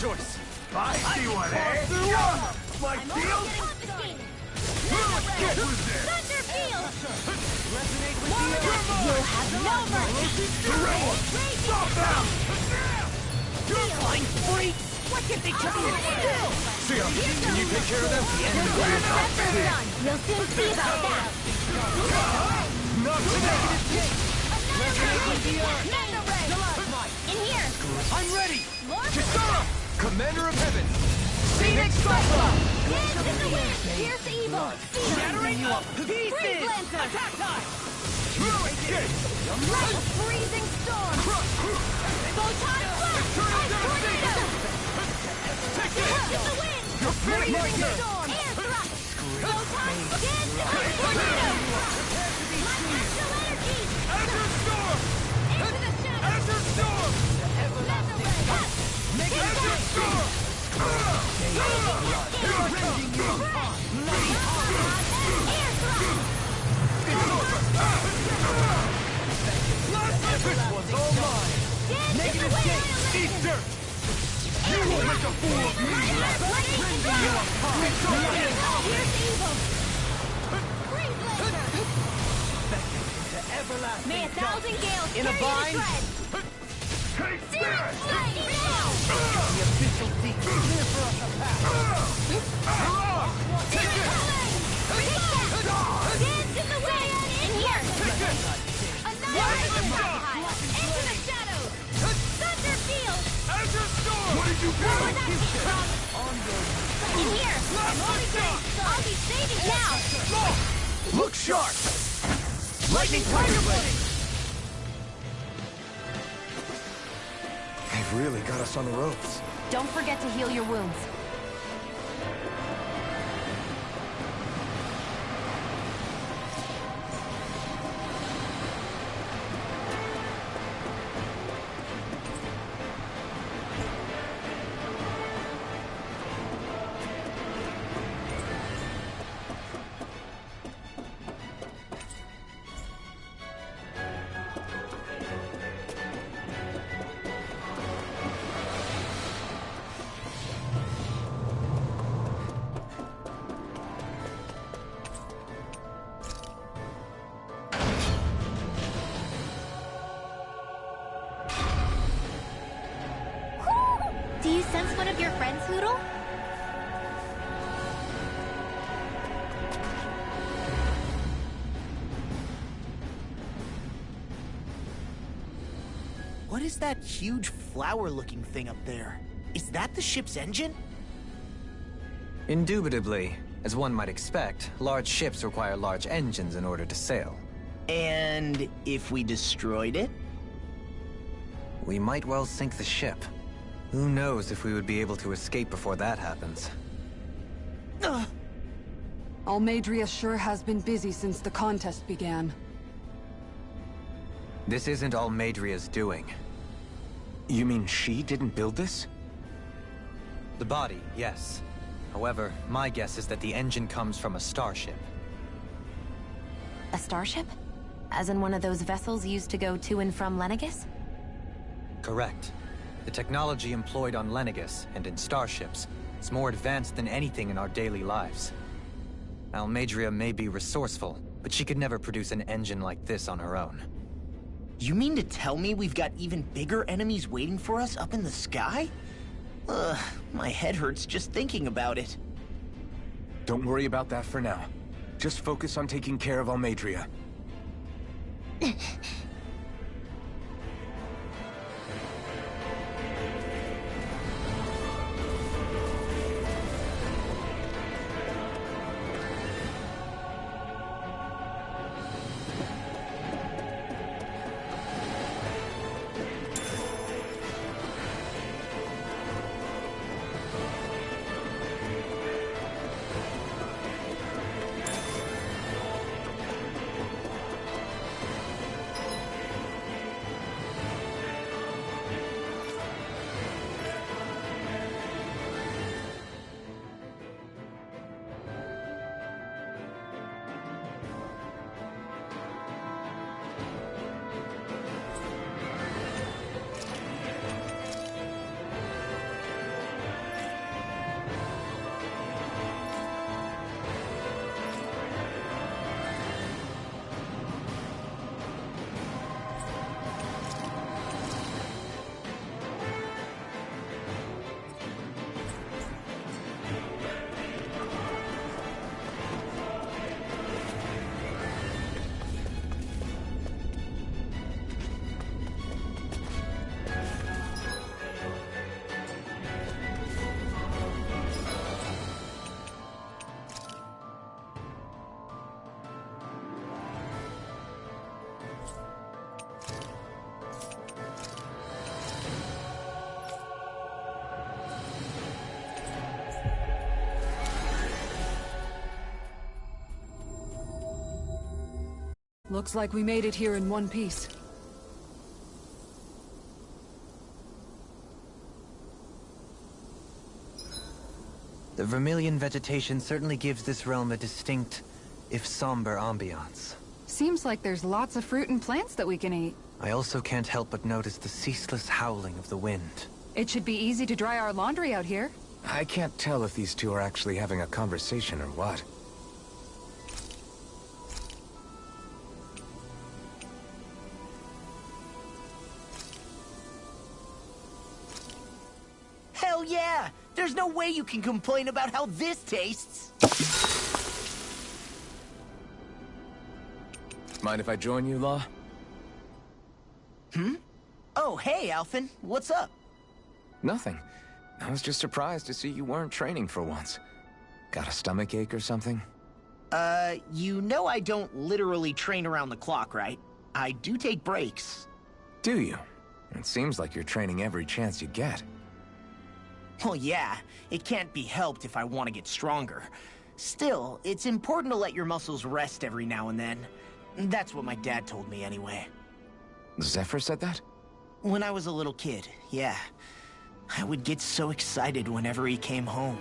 choice. I see one, eh? My deal? Get who's there? Thunder field! Resonate with the You'll have no mercy! Stop them! You're flying freaks! What did they tell you? See ya. Can you take care of them? The end of the Done. You'll soon see about that! Not today! Resonate with the earth! In here! I'm ready! More Kisara! Commander of Heaven! Phoenix Cyclone! Dance in the wind! Here's evil! Shattering you up Freeze pieces! Lancer! Attack time! Light freezing storm! Photon blast! Ice tornado! Dance in the wind! Freezing storm! Air thrust! Photon dance! Ice tornado! My astral energy! Azure Storm! Into the shadows! Azure Storm! Azure Storm! This one's all mine! Negative gate! Eat dirt! You will make a fool of me! Here's evil! Freeze Lancer! May a thousand gales In a tear you bind? to shreds! Take Searing that! flame now! The official secret. Clear for us a path. Take that! Dance in the wind! In here! Annihilate the pile! Into the shadows! Thunder field! Azure Storm! What did you do? Where that came from! In here! I'll be saving now! Look sharp! Lightning Tiger Blade! They've really got us on the ropes. Don't forget to heal your wounds. Do you sense one of your friends, Hoodle? What is that huge flower-looking thing up there? Is that the ship's engine? Indubitably. As one might expect, large ships require large engines in order to sail. And if we destroyed it? We might well sink the ship. Who knows if we would be able to escape before that happens. Almadria sure has been busy since the contest began. This isn't Almadria's doing. You mean she didn't build this? The body, yes. However, my guess is that the engine comes from a starship. A starship? As in one of those vessels used to go to and from Lenegis? Correct. The technology employed on Lenegis and in starships is more advanced than anything in our daily lives. Almadria may be resourceful, but she could never produce an engine like this on her own. You mean to tell me we've got even bigger enemies waiting for us up in the sky? My head hurts just thinking about it. Don't worry about that for now. Just focus on taking care of Almadria. Looks like we made it here in one piece. The vermilion vegetation certainly gives this realm a distinct, if somber, ambiance. Seems like there's lots of fruit and plants that we can eat. I also can't help but notice the ceaseless howling of the wind. It should be easy to dry our laundry out here. I can't tell if these two are actually having a conversation or what. Hell yeah! There's no way you can complain about how this tastes! Mind if I join you, Law? Oh, hey, Alphen. What's up? Nothing. I was just surprised to see you weren't training for once. Got a stomach ache or something? You know I don't literally train around the clock, right? I do take breaks. Do you? It seems like you're training every chance you get. Well, yeah, it can't be helped if I want to get stronger. Still, it's important to let your muscles rest every now and then. That's what my dad told me anyway. Zephyr said that? When I was a little kid, yeah. I would get so excited whenever he came home.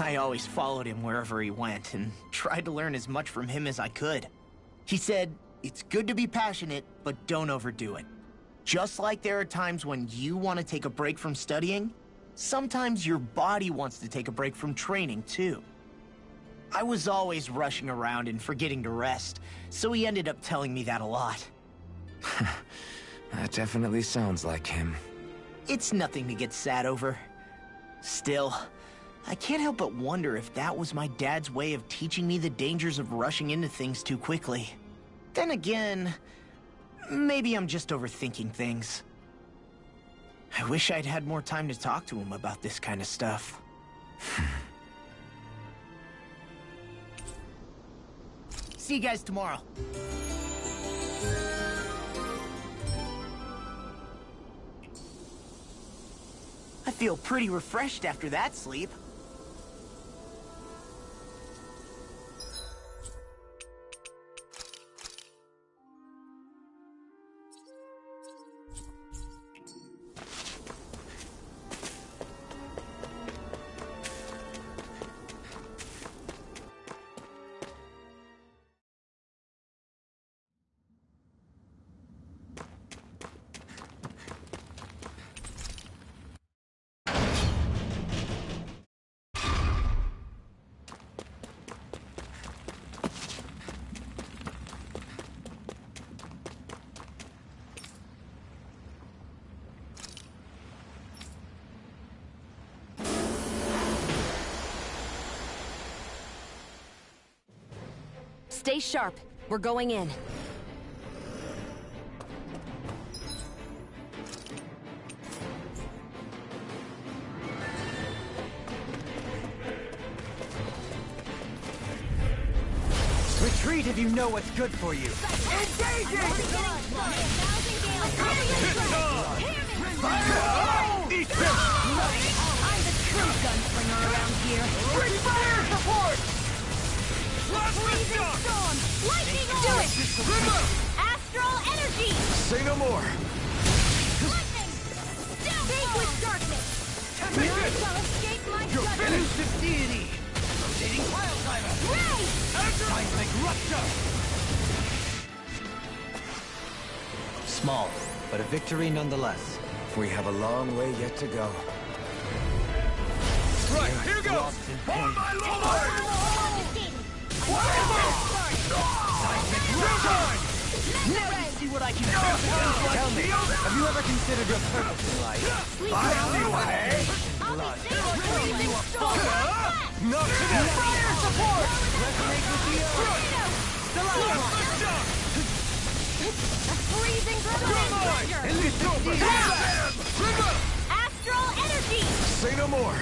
I always followed him wherever he went and tried to learn as much from him as I could. He said, it's good to be passionate, but don't overdo it. Just like there are times when you want to take a break from studying, sometimes your body wants to take a break from training, too. I was always rushing around and forgetting to rest, so he ended up telling me that a lot. That definitely sounds like him. It's nothing to get sad over. Still, I can't help but wonder if that was my dad's way of teaching me the dangers of rushing into things too quickly. Then again, maybe I'm just overthinking things. I wish I'd had more time to talk to him about this kind of stuff. See you guys tomorrow. I feel pretty refreshed after that sleep. Stay sharp. We're going in. Retreat if you know what's good for you. Engaging! Eat this! I'm the true gunslinger around here. Bring fire support! Freezing storm! Lightning do it! Astral energy! Say no more! Lightning! Fake with darkness! None shall escape my judgment! Elusive deity! Rotating wildfire! Ray! Seismic rupture! Small, but a victory nonetheless. We have a long way yet to go. Right, here goes! Never See what I can do. Tell me, have you ever considered your purpose in life? sleep around. I'll be safe with freezing storm! Not today! Fire support! Resonate with the A freezing storm pressure! Astral energy! Say no more!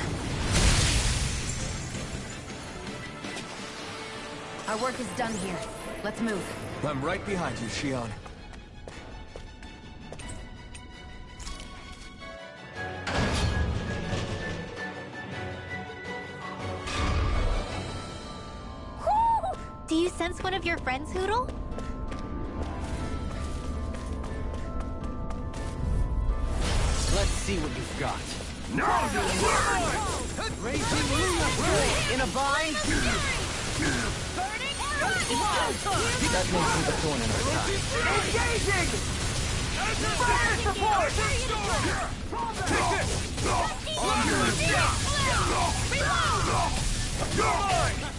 Our work is done here. Let's move. I'm right behind you, Shion. Do you sense one of your friends, Hoodle? see what you've got. Now you learn! Raging Lunar in a bind. That may be the thorn in our side. Engaging! Fire support!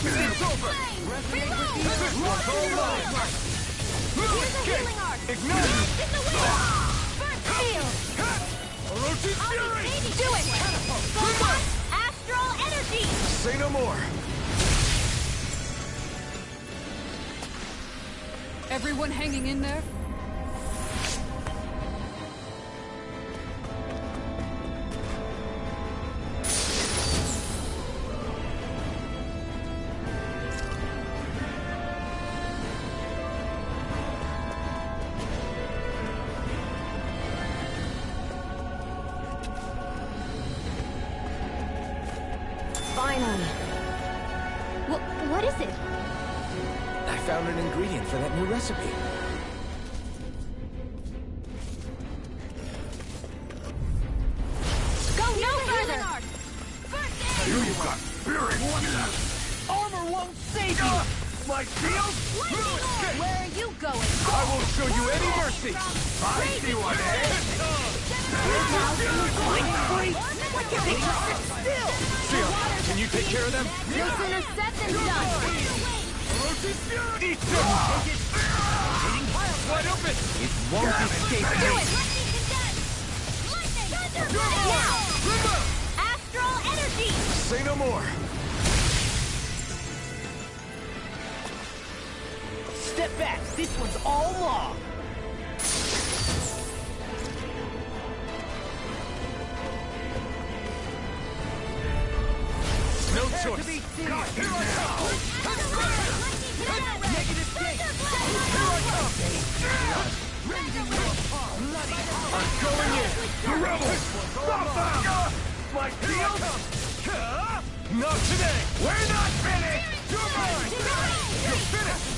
It's over! Ignite! First field! Do it! Focus! Astral energy! Say no more! Everyone hanging in there? Finally. What is it? I found an ingredient for that new recipe. Go no further! You got spirit! Armor won't save you. My shield? Where are you going? I won't show you any mercy! I see what it is! Still. Can you take care of them? No sooner said than done! Eat them! Wide open! It won't escape Do me. it! Now! Astral energy! Say no more! Step back. This one's all law. No choice! Here I come! Negative gate. I'm going in! The rebels! Stop them! My shield? Not today! We're not finished! You're mine! You're finished!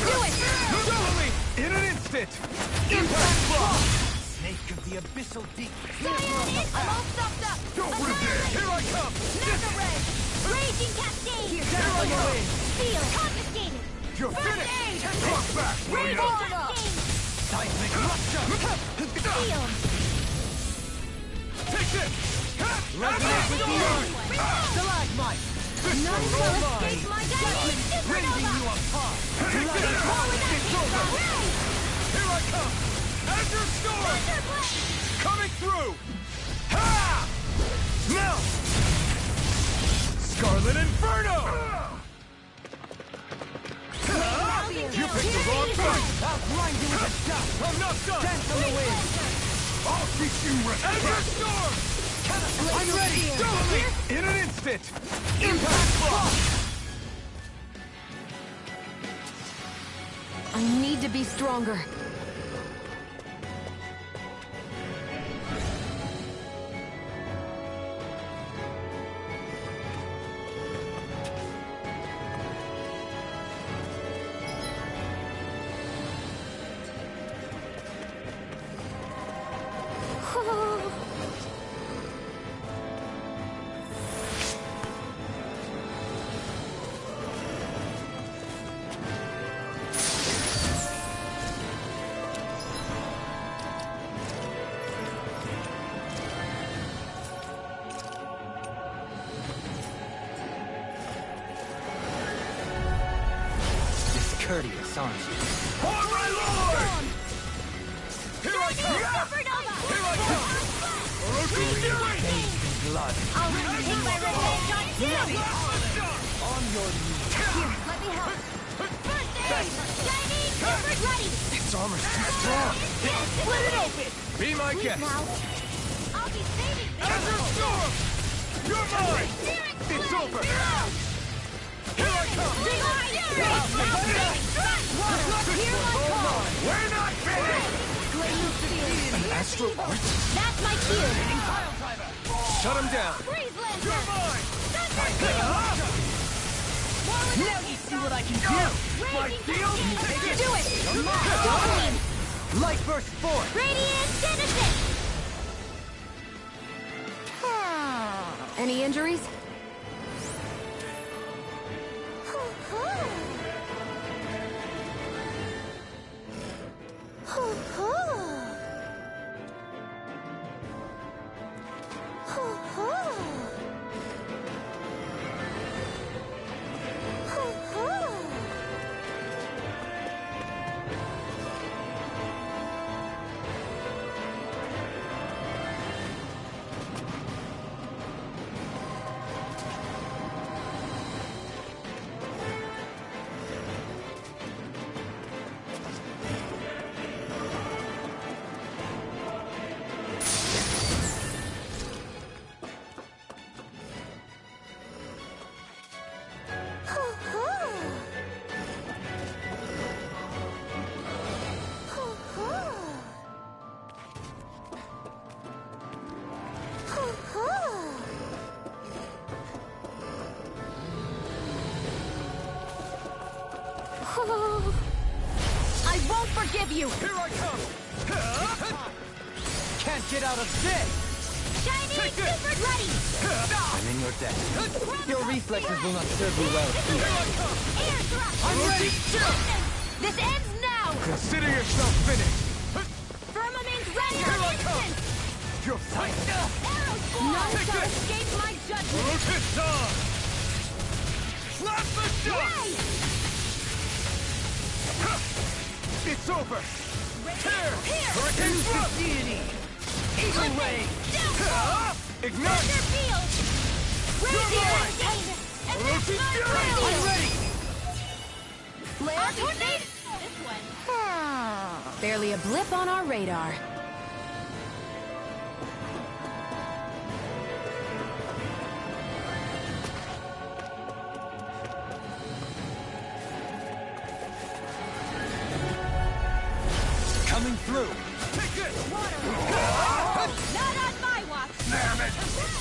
Do it! Totally! In an instant! Impact block! Snake of the abyssal deep. All stopped up! Don't resist! Here I come! Mega Ray! Raging Cascade! Here I go! Steel! Confiscated! You're finished! Clock back! Raging Cascade! Seismic rupture. Steel! Take this! Resonate with the earth. Stalagmite. None will escape my guidance! Raising you apart. It's over! Here I come! Azure Storm! Coming through! Ha! Now! Scarlet Inferno! You picked the wrong fight! I'll grind you with a shot. I'm not done! Dance on the wind. I'll teach you respect! Azure Storm! I'm ready. Totally! In an instant! Impact block! I need to be stronger. Courteous, aren't you? For my lord! Here I come! Here I come! Orochi's Fury! Bathed in blood. I'll take my revenge on you! On your knees. Here, let me help. First aid! Shining Super ready! Its armor's too strong. Split it open! Be my guest! Now, I'll be saving you! Azure Storm! You're mine! It's over! Here I come! We're not finished! An astral art? That's my cue! Shut him down! Freeze Lancer! You're mine! Now you see what I can do. My shield? Do it! Don't lean! Light burst forth. Radiant Genesis! Any injuries? I won't forgive you! Here I come! Can't get out of this! Chinese super ready! I'm in your debt. Your reflexes will not serve you well here. Air thrust! I'm ready! This ends now! Consider yourself finished! Firmament ready Here I in come! instant! You're fight! Arrow squall! None Take shall this! escape my judgment! Rotate on! Slap the shot! Yay! It's over! Tear! Here! Hurricane thrust! Deity! Eagle Ray! Ignite! Thunder field! Raise the mine! hurricane! And that's Rotate my down! will! I'm ready! Flare tornado! This one. Barely a blip on our radar. Coming through. Take this! Not on my watch! Damn it!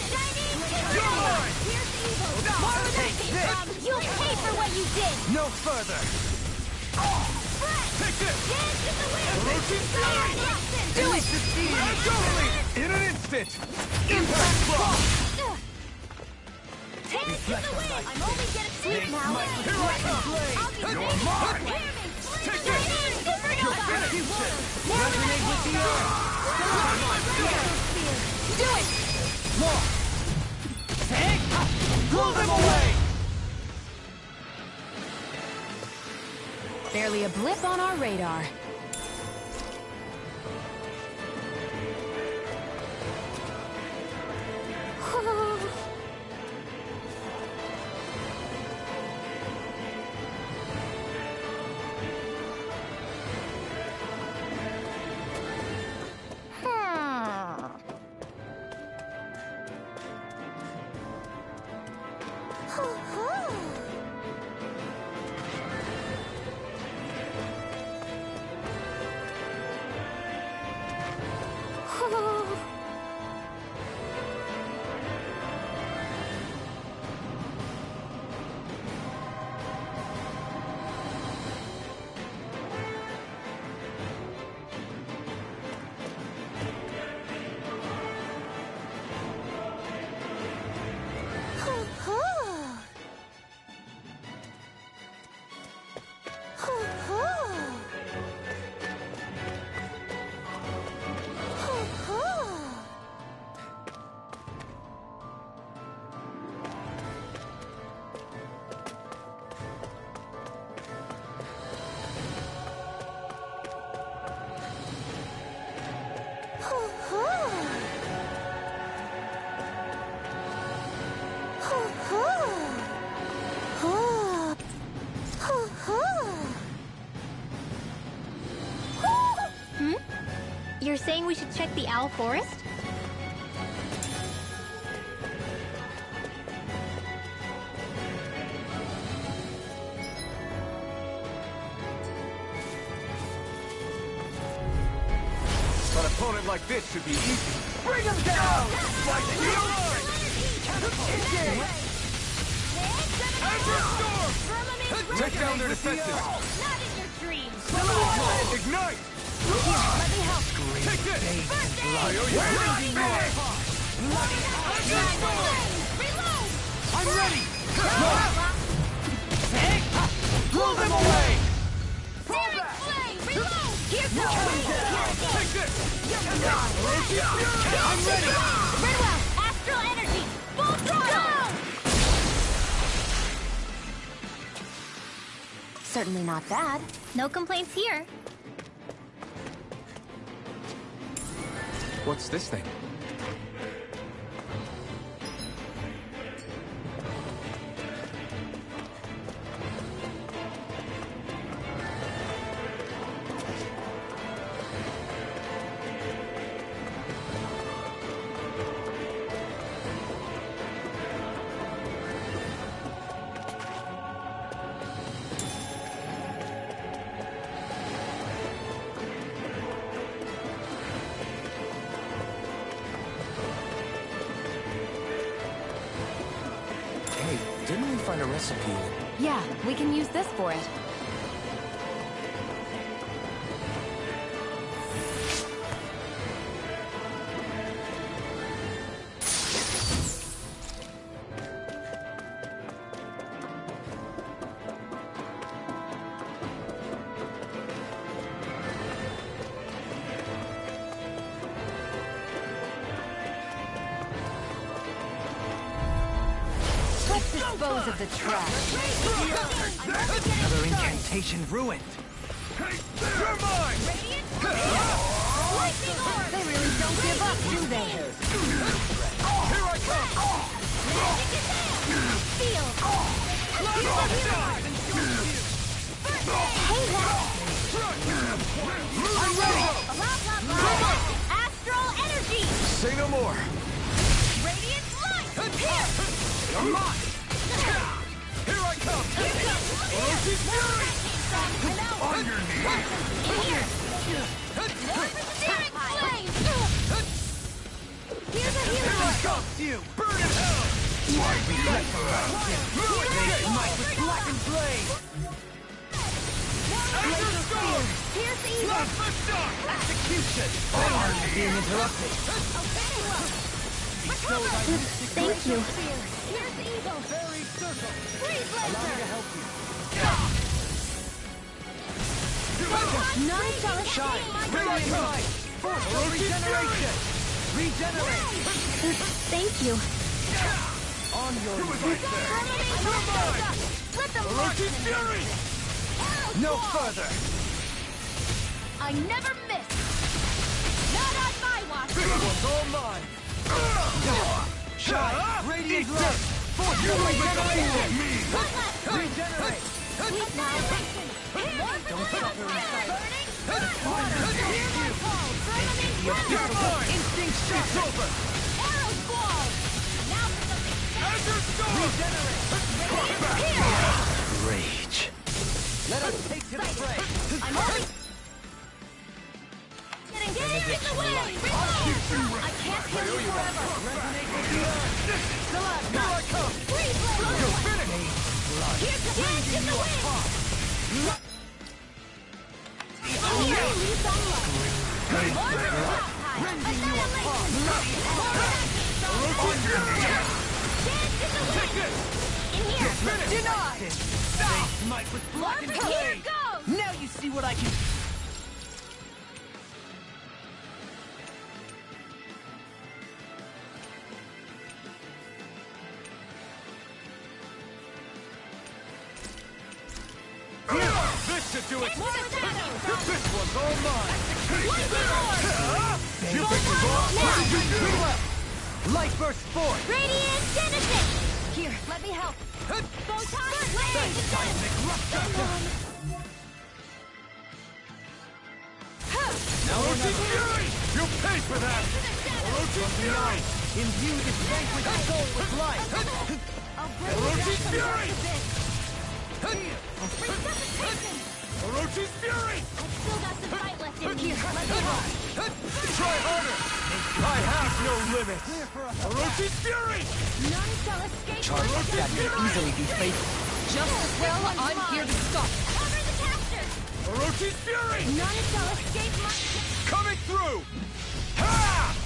Chinese super You're ready! mine! Here's evil! More where that came from! You'll pay for what you did! No further. Fresh! Take this! Dance in the wind! Rotate Fire down! action! Do it! Totally! In an instant! Impact block! Dance in the wind! I'm only getting sleep now! Here I come! I'll be You're ready. mine! Prepare me! Take this! Chinese super You're nova! finished! Resonate with the earth! Do it! Blow them away! Barely a blip on our radar. You're saying we should check the owl forest? An opponent like this should be easy. Bring him down! Like steel! Azure Storm! Take down their defenses! Not in your dreams! Ignite! Let me help! Take this! First aid! I owe you everything! Azure Storm! I'm ready! Blow them away! Searing flame! Reload! Here goes! Take this! I'm ready! Redwell! Astral energy! Full throttle! Certainly not bad. No complaints here. What's this thing? Didn't we find a recipe? Yeah, we can use this for it. Let's dispose of the trash. Another incantation ruined. You're mine! They really don't give up, do they? Here I come! I'm ready! Astral energy! Say no more! Radiant light! Here! You're mine! Here I come! Orochi's fury! On your knees! Here! Searing flame! Here's a Here hero! it comes to you! Burn in hell! Why be left around? Face might with blackened blade! Azure Storm! Here's evil! Plasma Shock! Execution! Fire being interrupted. Thank you. Here's evil! Fairy Circle! Freeze Allow me to laser! help you. Non-jealous Shine! flame! Brilliant light! Force of regeneration! Regenerate! Thank you. On your right there! Let them Orochi's fury! No further! I never miss! Not on my watch! This one's all mine! Shine! Radiant light! Force of regeneration! Regenerate! Sweet now! Don't suffer in silence. Instinct shot! It's over! Arrow squall! Now for something Azure Storm! Rage. Let us take to the fray! I'm only... Engage in the way! Reload! I can't kill you forever! Here I come! Freeze laser! You're finished! Here's the dance in the wind! Release on Take this! In here! Denied! Face might with blackened Here blade! goes! Now you see what I can... This should do it! More shadows! This one's all mine! You think we're gone? What did you do? Light burst forth! Radiant Genesis! Here, let me help. Photon flame! Orochi's fury! You'll pay for that! Orochi's fury! Imbue this vanquished soul with light! I'll bring Orochi's you down fury! to this. Resuscitation! Orochi's fury! I've still got some fight left in here. Let me help. Try harder! I have no limits! Orochi's fury! None shall escape my Charge that may easily be fatal. Just as well, I'm here to stop. Cover the caster! Orochi's fury! None shall escape my... Coming through! Ha!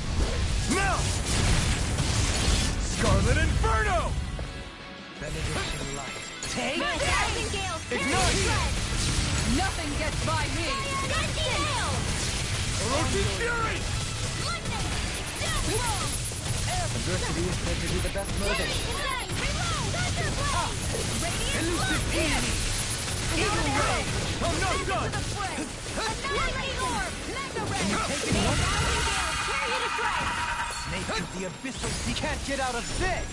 Now! Scarlet Inferno! Benediction light. Take My thousand gales carry Ignite! the thread. Nothing gets by me! Misty hail. Orochi's Fury! Lightning. Death blow. Adversity is said to be the best motivation. Ignite. Reload. Thunder blade. Radiant Elusive enemy! Eagle ray. I'm not done! Lightning orb. Mega ray. A thousand gales carry you to thread. Snake of the abyssal sea can't get out of this!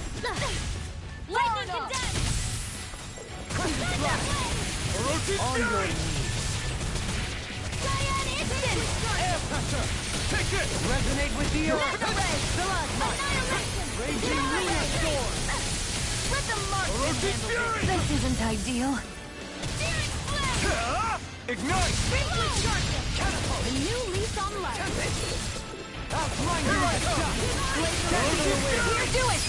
Lightning condense. Thunder blade. Orochi's On your Fury! knees. Cyan instant. Air pressure! Take it! Resonate with the earth! Mega ray. Annihilation. Raging Lunar Storm! Let the marksman Orochi's handle Fury! This isn't ideal. Searing flame. Ignite! Reload. Sharpness. Catapult! A new lease on life. Outline Here I come! Here, do it.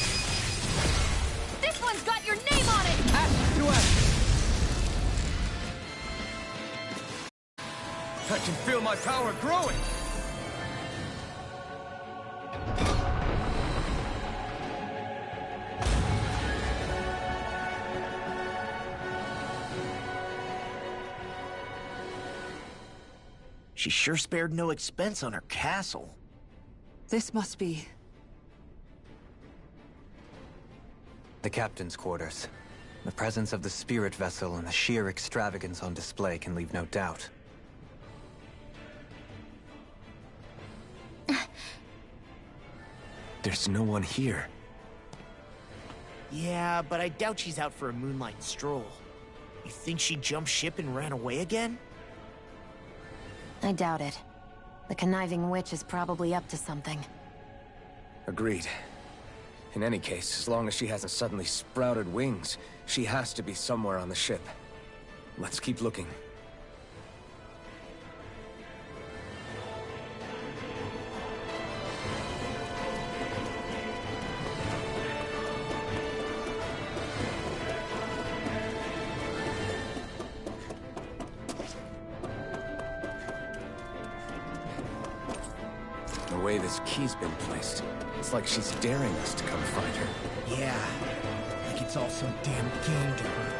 This one's got your name on it. Ash to ash! I can feel my power growing! She sure spared no expense on her castle. This must be... The captain's quarters. The presence of the spirit vessel and the sheer extravagance on display can leave no doubt. There's no one here. Yeah, but I doubt she's out for a moonlight stroll. You think she jumped ship and ran away again? I doubt it. The conniving witch is probably up to something. Agreed. In any case, as long as she hasn't suddenly sprouted wings, she has to be somewhere on the ship. Let's keep looking. The way this key's been placed, it's like she's daring us to come find her. Yeah, like it's all some damn game to her.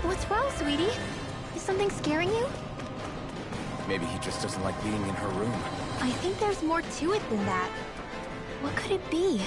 What's wrong, sweetie? Is something scaring you? Maybe he just doesn't like being in her room. I think there's more to it than that. What could it be?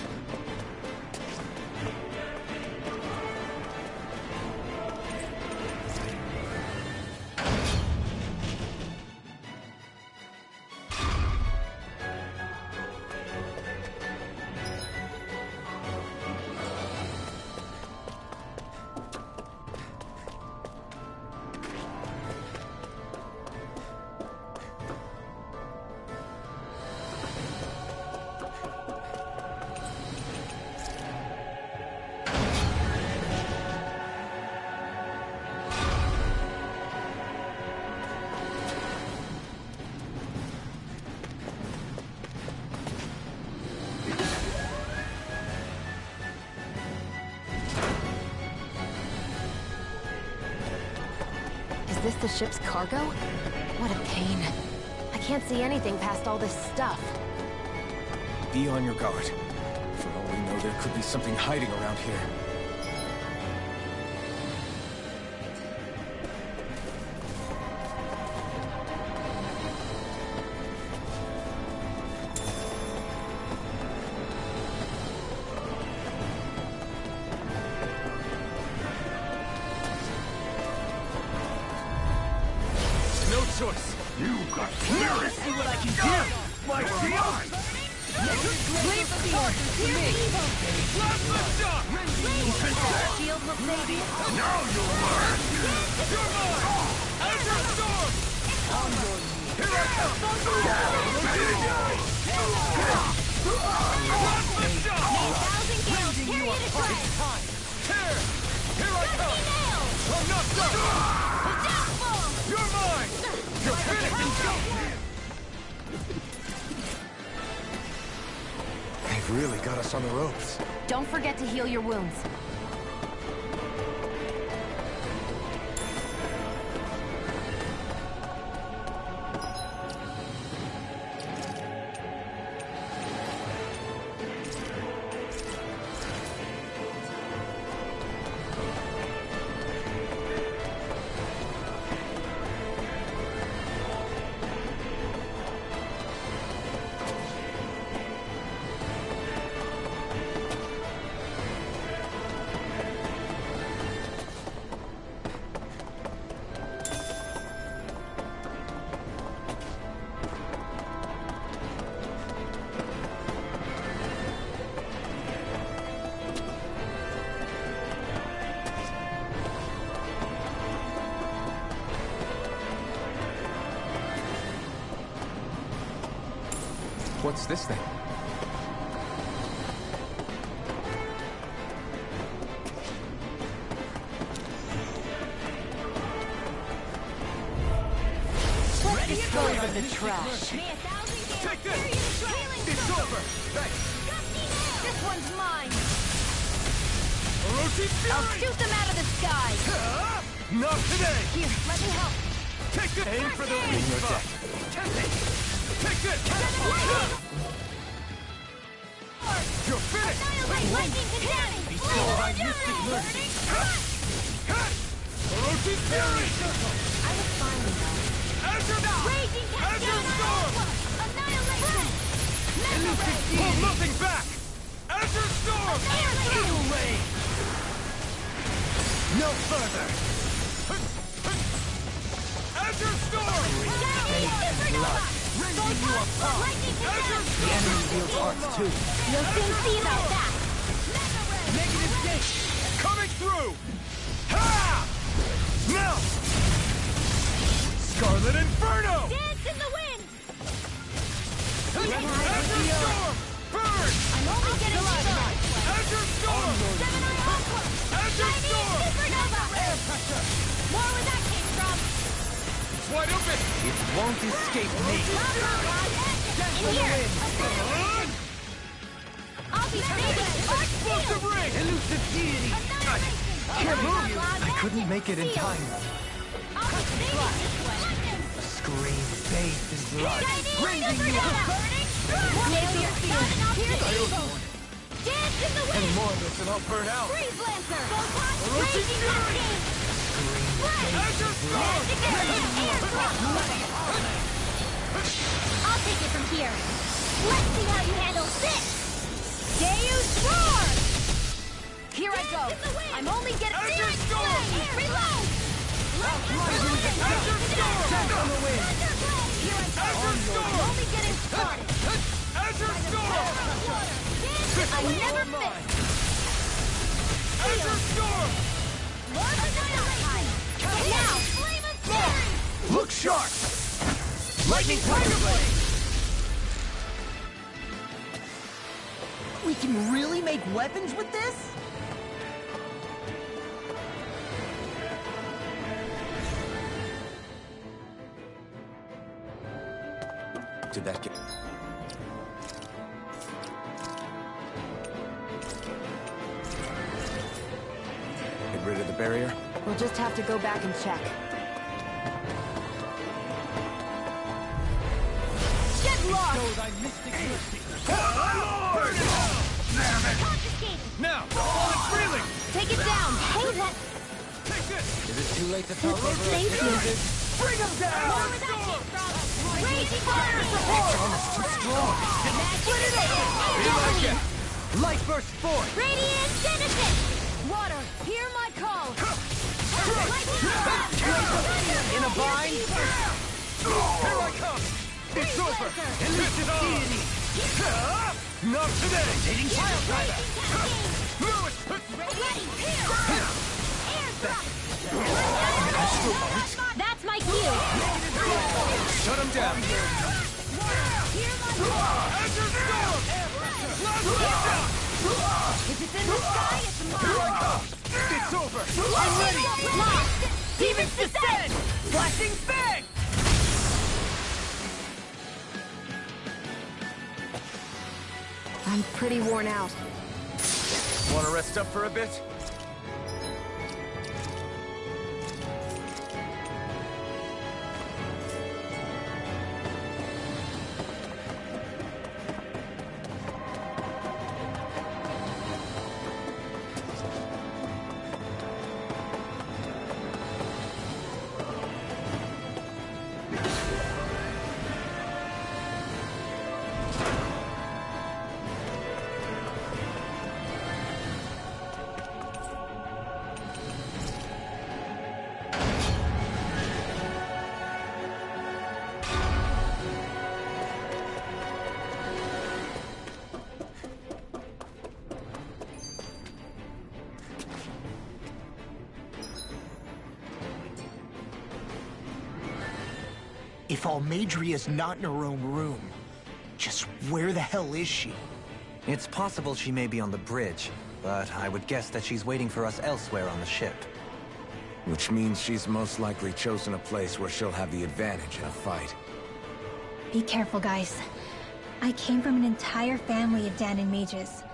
Is this the ship's cargo? What a pain. I can't see anything past all this stuff. Be on your guard. For all we know, there could be something hiding around here. No choice! You got spirit! See what I can do! My shield! Leave the forces to me! Blast the shot! Shield will save you. Now you'll learn! You're mine! Azure Storm! Here I come! Blast the shot! Thousand gales carry you to tread. Here! Here I come! Nail. I'm not done! Death bomb. You're mine! You're finished! They've really got us on the ropes. Don't forget to heal your wounds. What's this thing? Let's dispose of the trash. Take this! It's over! Thanks! This one's mine. Orochi I'll Fury! shoot them out of the sky. Not today! Here, let me help. Take this! Aim for the weak spot! Take this! You're finished! Annihilate lightning condemning. Bestow thy mystic mercy! Orochi Fury! I was fine with that. Azure now! Raging Azure Storm! Annihilation. Hold nothing back! Azure Storm! Annihilation. Ray! No further! Azure Storm! Rending you apart! Azure The Storm! enemy wields arts too. You'll soon see about that. Negative gate! Coming through! Ha! Now! Scarlet Inferno! Dance in the wind. Azure Storm! Burn! I'm only getting started. Azure Storm! Gemini Aqua. Azure Chinese Storm! Supernova. Air pressure! More where that came from. It's wide open! It won't escape me. In here. I'll be saving Arc Explosive Field. ring! Elusive deity. Can't move you. I couldn't make it in time. I'll be saving this one. A scream bathed in blood. Chinese Supernova. Nail your field. Dance in the wind. More of this and I'll burn out! Freeze Lancer. Photon. Orochi Raging Fury. Cascade. Azure Storm! I'll take it from here. Let's see how you handle this. Deus Roar! Here I go. I'm only getting Azure Storm! Reload! Azure Storm! On the wind. Here I go. Azure Storm! I'm only getting started. Azure Storm! I never miss. Azure Storm! Lord Annihilation. Now, Flame of Fury. Look sharp! Lightning Tiger Blade! We can really make weapons with this? Did that get... Get rid of the barrier? We'll just have to go back and check. Get lost. Thy mystic mercy! Burn it all! Damn it! Confiscated. Now, fall it freely! Take it down. Hey, that. Take this! Is it too late to talk over us? Thank you. Bring him More down! where that came from. Raging fire support. Split it Be like it! Light burst forth! Radiant Genesis. Water, hear my call. In a bind? Here I come! It's over! Elusive deity! Not today! Taking fire driver! Move it! That's my cue. Shut him down! Azure Storm! If it's in the sky, it's mine. It's over! I'm ready. Lost. Demons descend! Flashing fang! I'm pretty worn out. Want to rest up for a bit? If Almadria's not in her own room, Just where the hell is she? It's possible she may be on the bridge, but I would guess that she's waiting for us elsewhere on the ship. Which means she's most likely chosen a place where she'll have the advantage in a fight. Be careful, guys. I came from an entire family of Danon mages,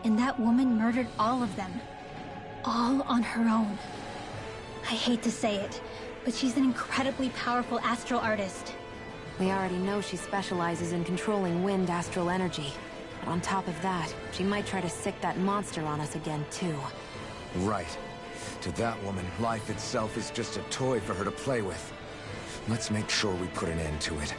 and that woman murdered all of them. All on her own. I hate to say it, but she's an incredibly powerful astral artist. We already know she specializes in controlling wind astral energy. But on top of that, she might try to sick that monster on us again, too. Right. To that woman, life itself is just a toy for her to play with. Let's make sure we put an end to it.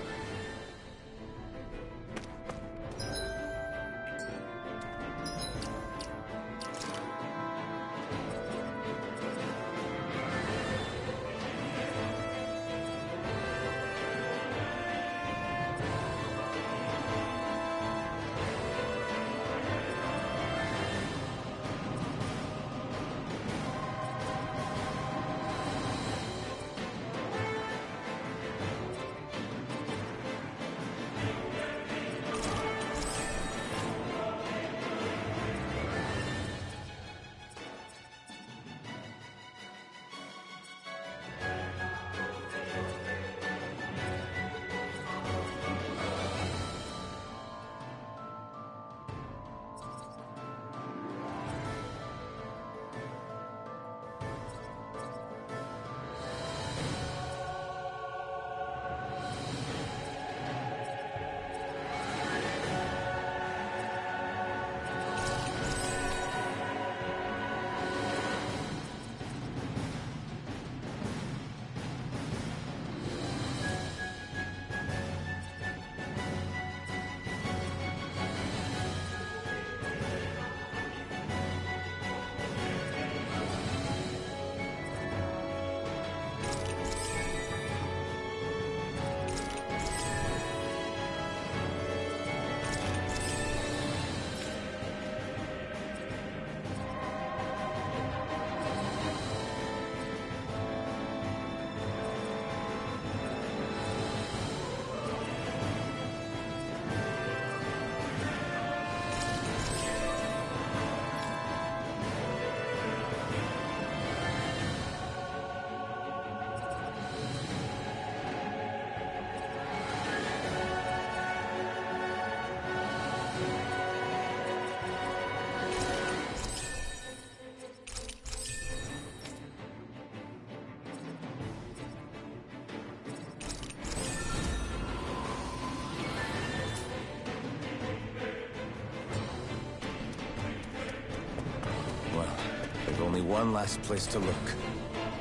There's only one last place to look.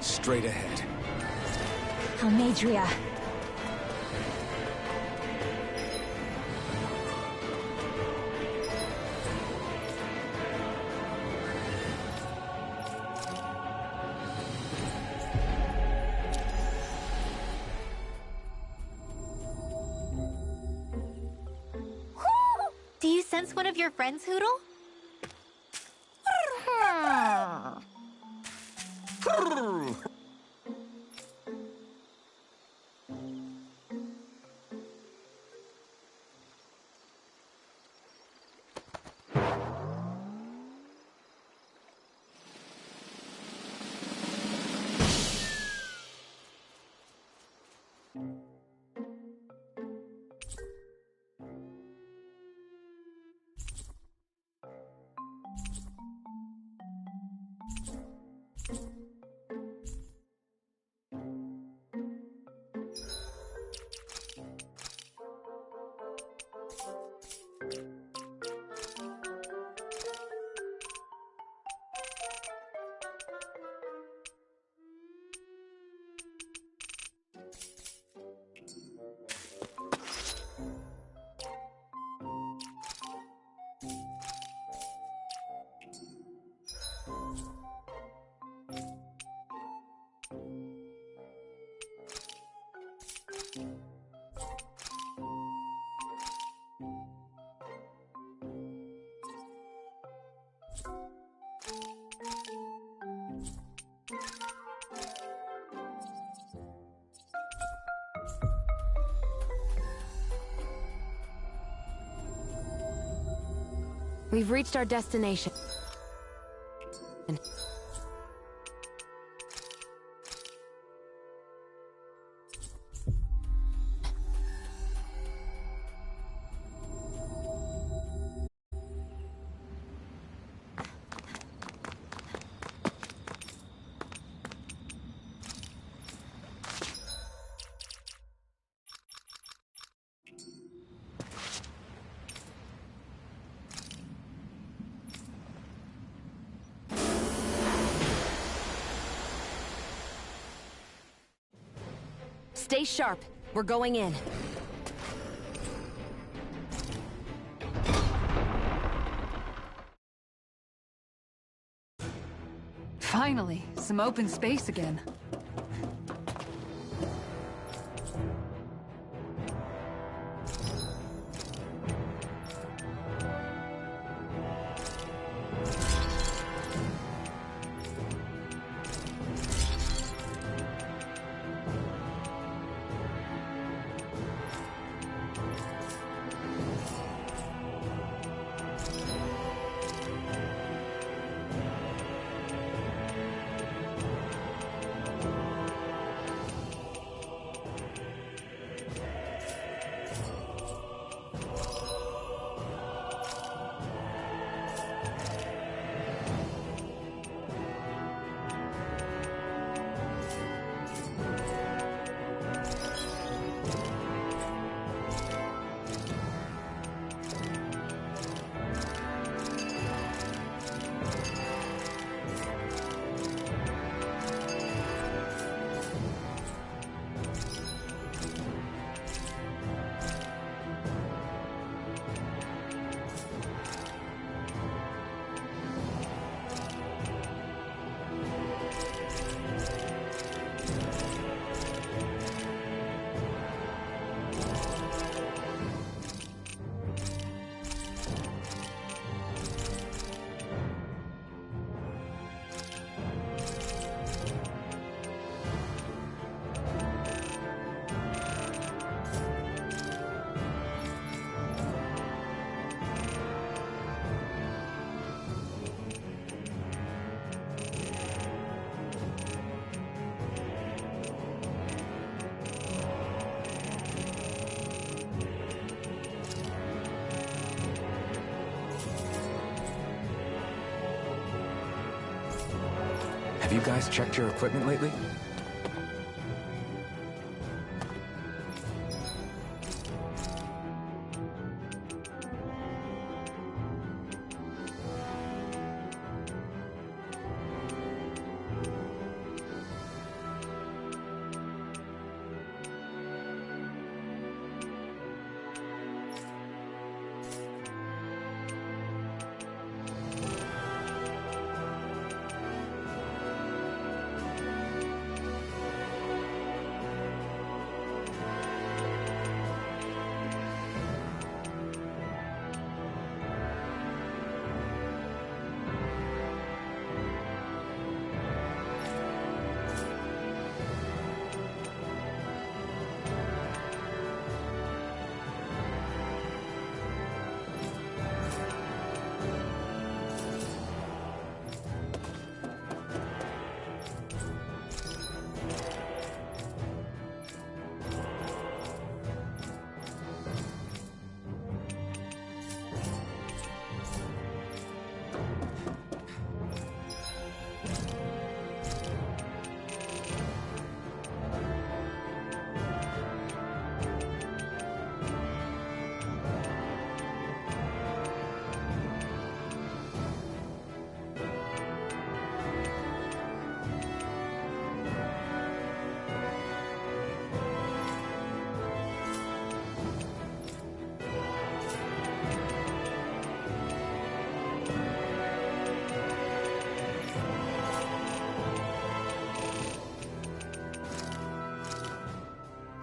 Straight ahead. Almadria. Do you sense one of your friends, Hoodle? We've reached our destination. Stay sharp. We're going in. Finally, some open space again. Have you guys checked your equipment lately?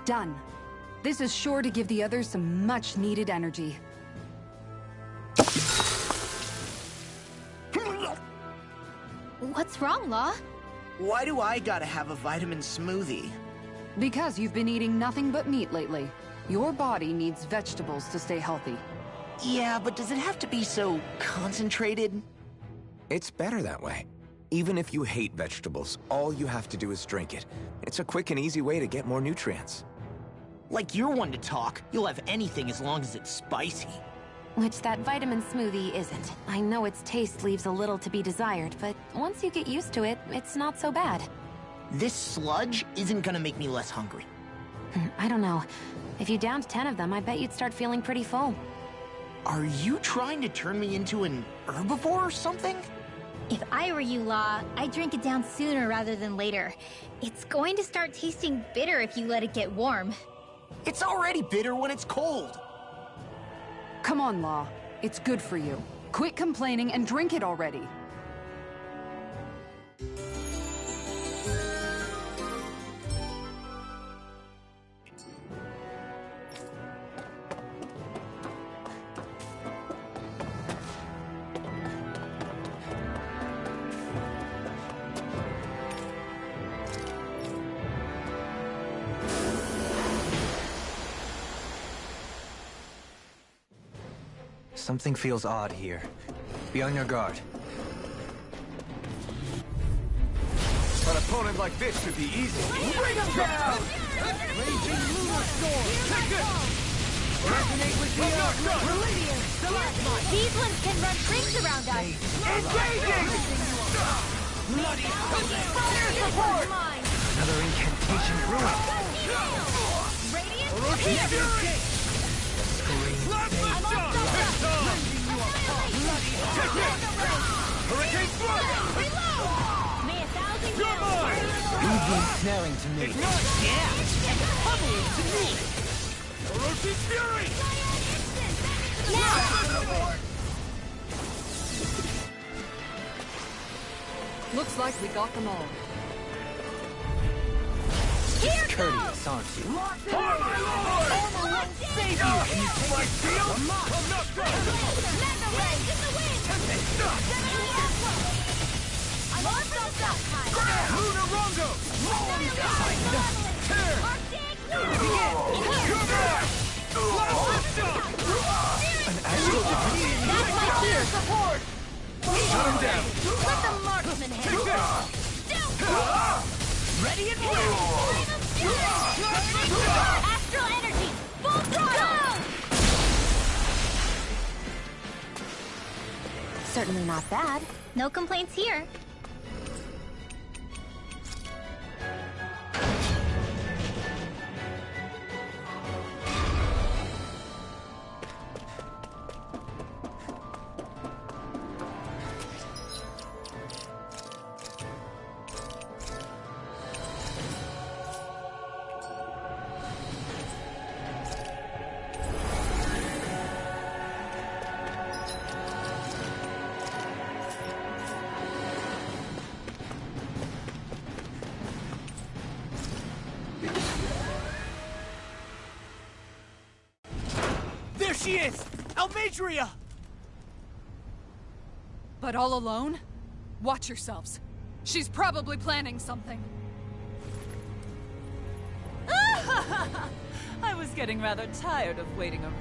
Done. This is sure to give the others some much-needed energy. What's wrong, Law? Why do I gotta have a vitamin smoothie? Because you've been eating nothing but meat lately. Your body needs vegetables to stay healthy. Yeah, but does it have to be so concentrated? It's better that way. Even if you hate vegetables, all you have to do is drink it. It's a quick and easy way to get more nutrients. Like you're one to talk. You'll have anything as long as it's spicy. Which that vitamin smoothie isn't. I know its taste leaves a little to be desired, but once you get used to it, it's not so bad. This sludge isn't gonna make me less hungry. I don't know. If you downed 10 of them, I bet you'd start feeling pretty full. Are you trying to turn me into an herbivore or something? If I were you, Law, I'd drink it down sooner rather than later. It's going to start tasting bitter if you let it get warm. It's already bitter when it's cold. Come on, Law. It's good for you. Quit complaining and drink it already. Something feels odd here. Be on your guard. An opponent like this should be easy. Bring him down! Raging Lunar Storm! Take it! Resonate with the These ones can run rings around us. Engaging! Bloody fire support! Another incantation ruined. Radiant here! Plasma shot! Take it! Hurricane Flood! May 1,000 You're mine! Easy snaring to me. Ignite! Yeah, and pummeling to me. Orochi's Fury! Looks like we got them all. Here Courteous, aren't you? For my lord! Armor won't save you! My shield? I'm not done! Mega Ray! In the wind! I'm on for the south side! Lunar Rondo! Tear! You're back! Plasma shot! That's my gear support! Shut him down! Let the marksman Take handle this! Ready and ready. Astral energy! Full throttle! Certainly not bad. No complaints here. There she is! Almadria! But all alone? Watch yourselves. She's probably planning something. I was getting rather tired of waiting around.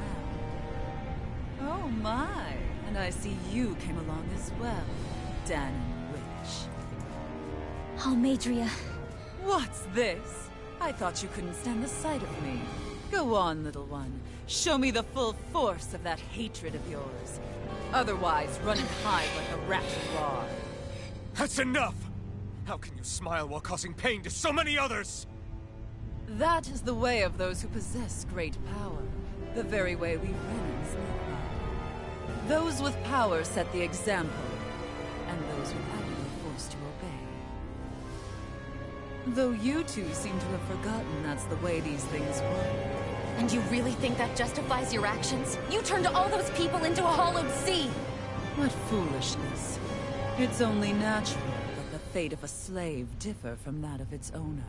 Oh my, and I see you came along as well, Danon Witch. Almadria. What's this? I thought you couldn't stand the sight of me. Go on, little one. Show me the full force of that hatred of yours. Otherwise, run and hide like a rat you are. That's enough! How can you smile while causing pain to so many others? That is the way of those who possess great power. The very way we Renans live by. Those with power set the example, and those without it are forced to obey. Though you two seem to have forgotten that's the way these things work. And you really think that justifies your actions? You turned all those people into a hollowed sea! What foolishness. It's only natural that the fate of a slave differ from that of its owner.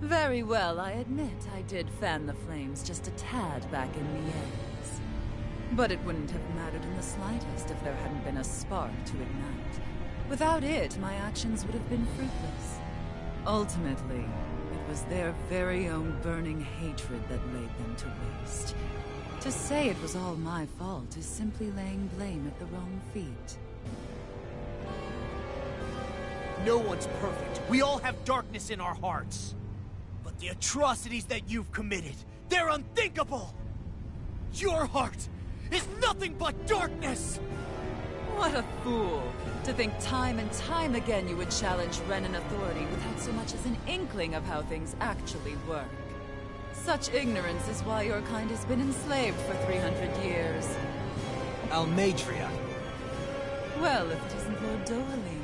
Very well, I admit I did fan the flames just a tad back in the ends. But it wouldn't have mattered in the slightest if there hadn't been a spark to ignite. Without it, my actions would have been fruitless. Ultimately, it was their very own burning hatred that laid them to waste. To say it was all my fault is simply laying blame at the wrong feet. No one's perfect. We all have darkness in our hearts. But the atrocities that you've committed, they're unthinkable! Your heart is nothing but darkness! What a fool! To think time and time again you would challenge Renan authority without so much as an inkling of how things actually work. Such ignorance is why your kind has been enslaved for 300 years. Almeidria. Well, if it isn't Lord Dohalim.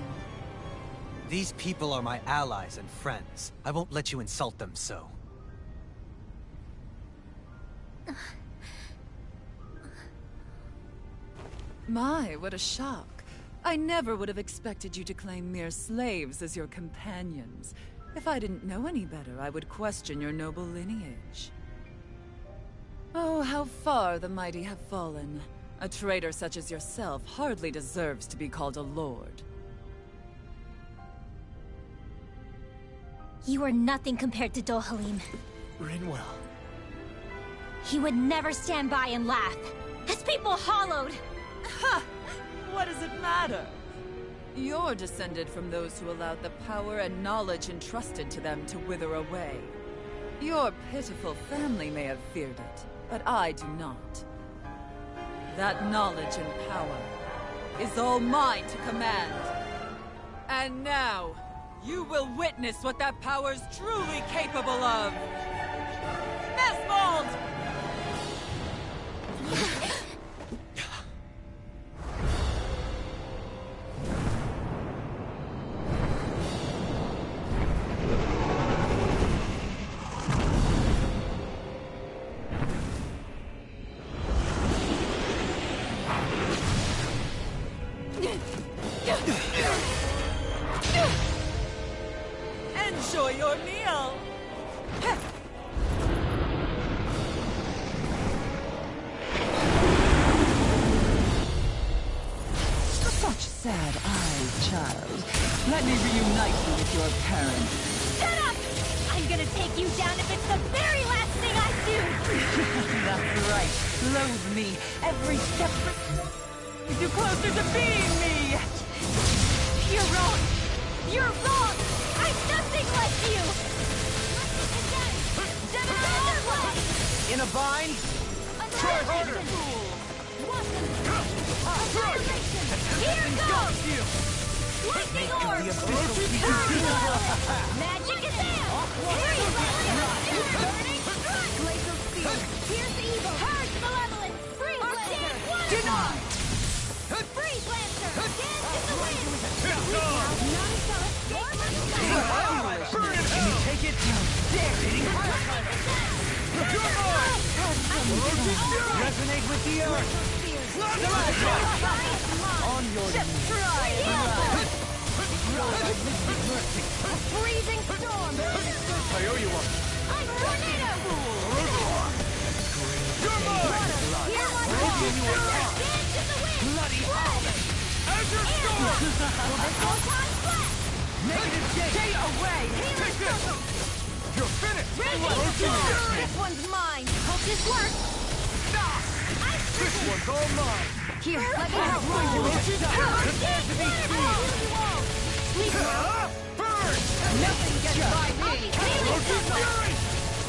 These people are my allies and friends. I won't let you insult them so. My, what a shock. I never would have expected you to claim mere slaves as your companions. If I didn't know any better, I would question your noble lineage. Oh, how far the mighty have fallen. A traitor such as yourself hardly deserves to be called a lord. You are nothing compared to Dohalim. Rinwell. He would never stand by and laugh. His people hollowed! Ha! What does it matter? You're descended from those who allowed the power and knowledge entrusted to them to wither away. Your pitiful family may have feared it, but I do not. That knowledge and power is all mine to command. And now, you will witness what that power's truly capable of! Nesmold! Enjoy your meal! Such sad eyes, child. Let me reunite you with your parents. Shut up! I'm gonna take you down if it's the very last thing I do! That's right. Loathe me. Every step brings you closer to being me! You're wrong! You're wrong! I'm nothing like you! In a bind? Try harder! Here goes! Lightning orb! Magic is there! Burning strike! Glacial spear! Pierce evil! Purge malevolence! Freeze lancer! Denied! Freeze lancer! Dance in the wind! None shall escape my Burn in hell! Take it? Dare hitting Resonate with the earth! On your knees! A freezing storm! I owe you one. I'm tornado! You're mine! Hear my call! Dance in the wind! Bloody Azure Storm! This whole time flat! Negative stay away! Take this! You're finished! This one's mine! Hope this works! This one's all mine! Here, let me help! Prepare to be seized! Burn! Nothing gets by me! Roach's Fury!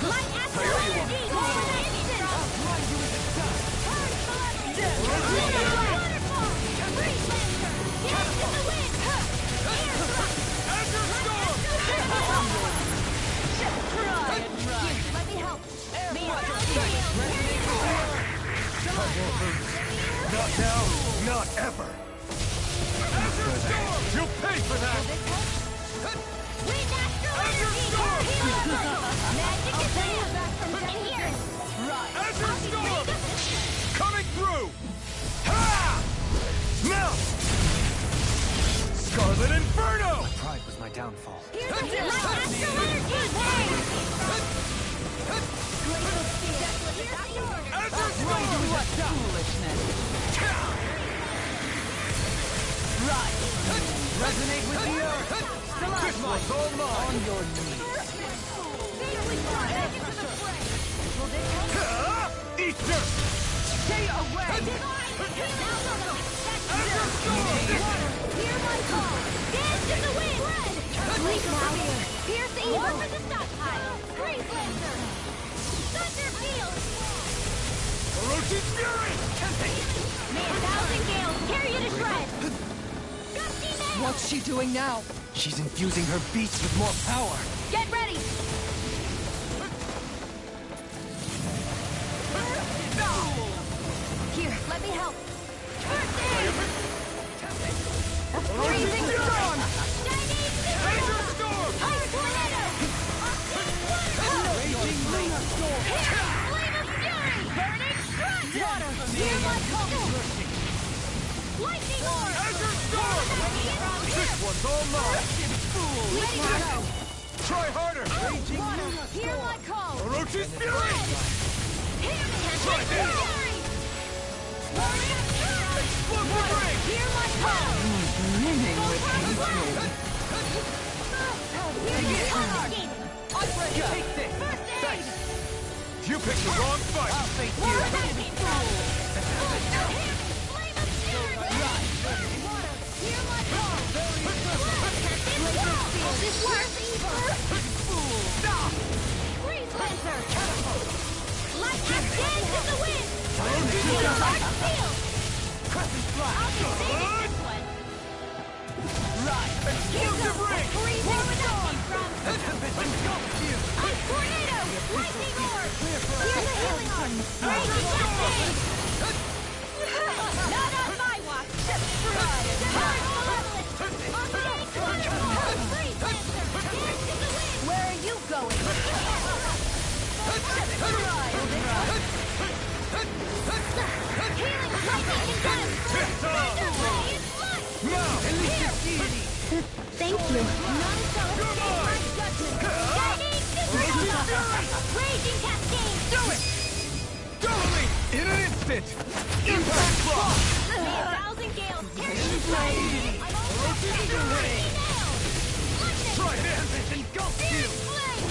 My astral energy! Over the instant! Wonderful! Freeze lancer! Dance in the wind! Air thrust! Azure Storm! Just try and run! Here, let me help! May I Not now, not ever! Azure Storm! You'll pay for that! Wind astral energy! Heal level! Magic is there! And here! Azure Storm! Coming through! Ha! Now! Scarlet Inferno! Pride was my downfall. Here's the heal! My astral energy! Glacial spear! Here's the order! Azure Storm! What foolishness! Right! Resonate with the earth! This one's all mine! On your knees! Orochi's Fury! May 1,000 gales tear you to shreds! Gusty nail! What's she doing now? She's infusing her beast with more power. Get ready! Here, let me help. First aid! Freezing storm! Chinese Laser Storm! Ice tornado! Raging Lunar Storm! Flame of fury! Burning strike! Water! Hear my call! Lightning orb! Azure Storm! This one's all mine! Ready to go! Try harder! Water! Hear my call! Orochi's Fury! Hear me! Try this! Fury! Warrior strike! Explosive Ring! Hear my call! Brimming Go with for the hatred. blast! Take this! First aid! You picked the wrong fight! I'll face you. Flame of fury! Water! Hear my call! Will this work? Stop! Freeze Lancer! Light cascade to the wind! Dark Steel! Crescent I'll Flash! be saving this one! Explosive Ring! Freezing storm from Engulfs you! Ice Tornado! Lightning Orb! Here's the healing arm! Raging Cascade! Not on my watch! Hard Malevolent! Arcade Waterfall! Freeze Lancer! Dance to the wind! Where are you going? Healing lightning and guns! Thunder Ray is mine! Now! Thank you. Non-self my judgment. Shining Super! Raging Cascade! Do it! Totally! In an instant! Impact Block! May 1,000 gales tear you to shreds! I'm also Fury! Try this! Engulfs you! Flame!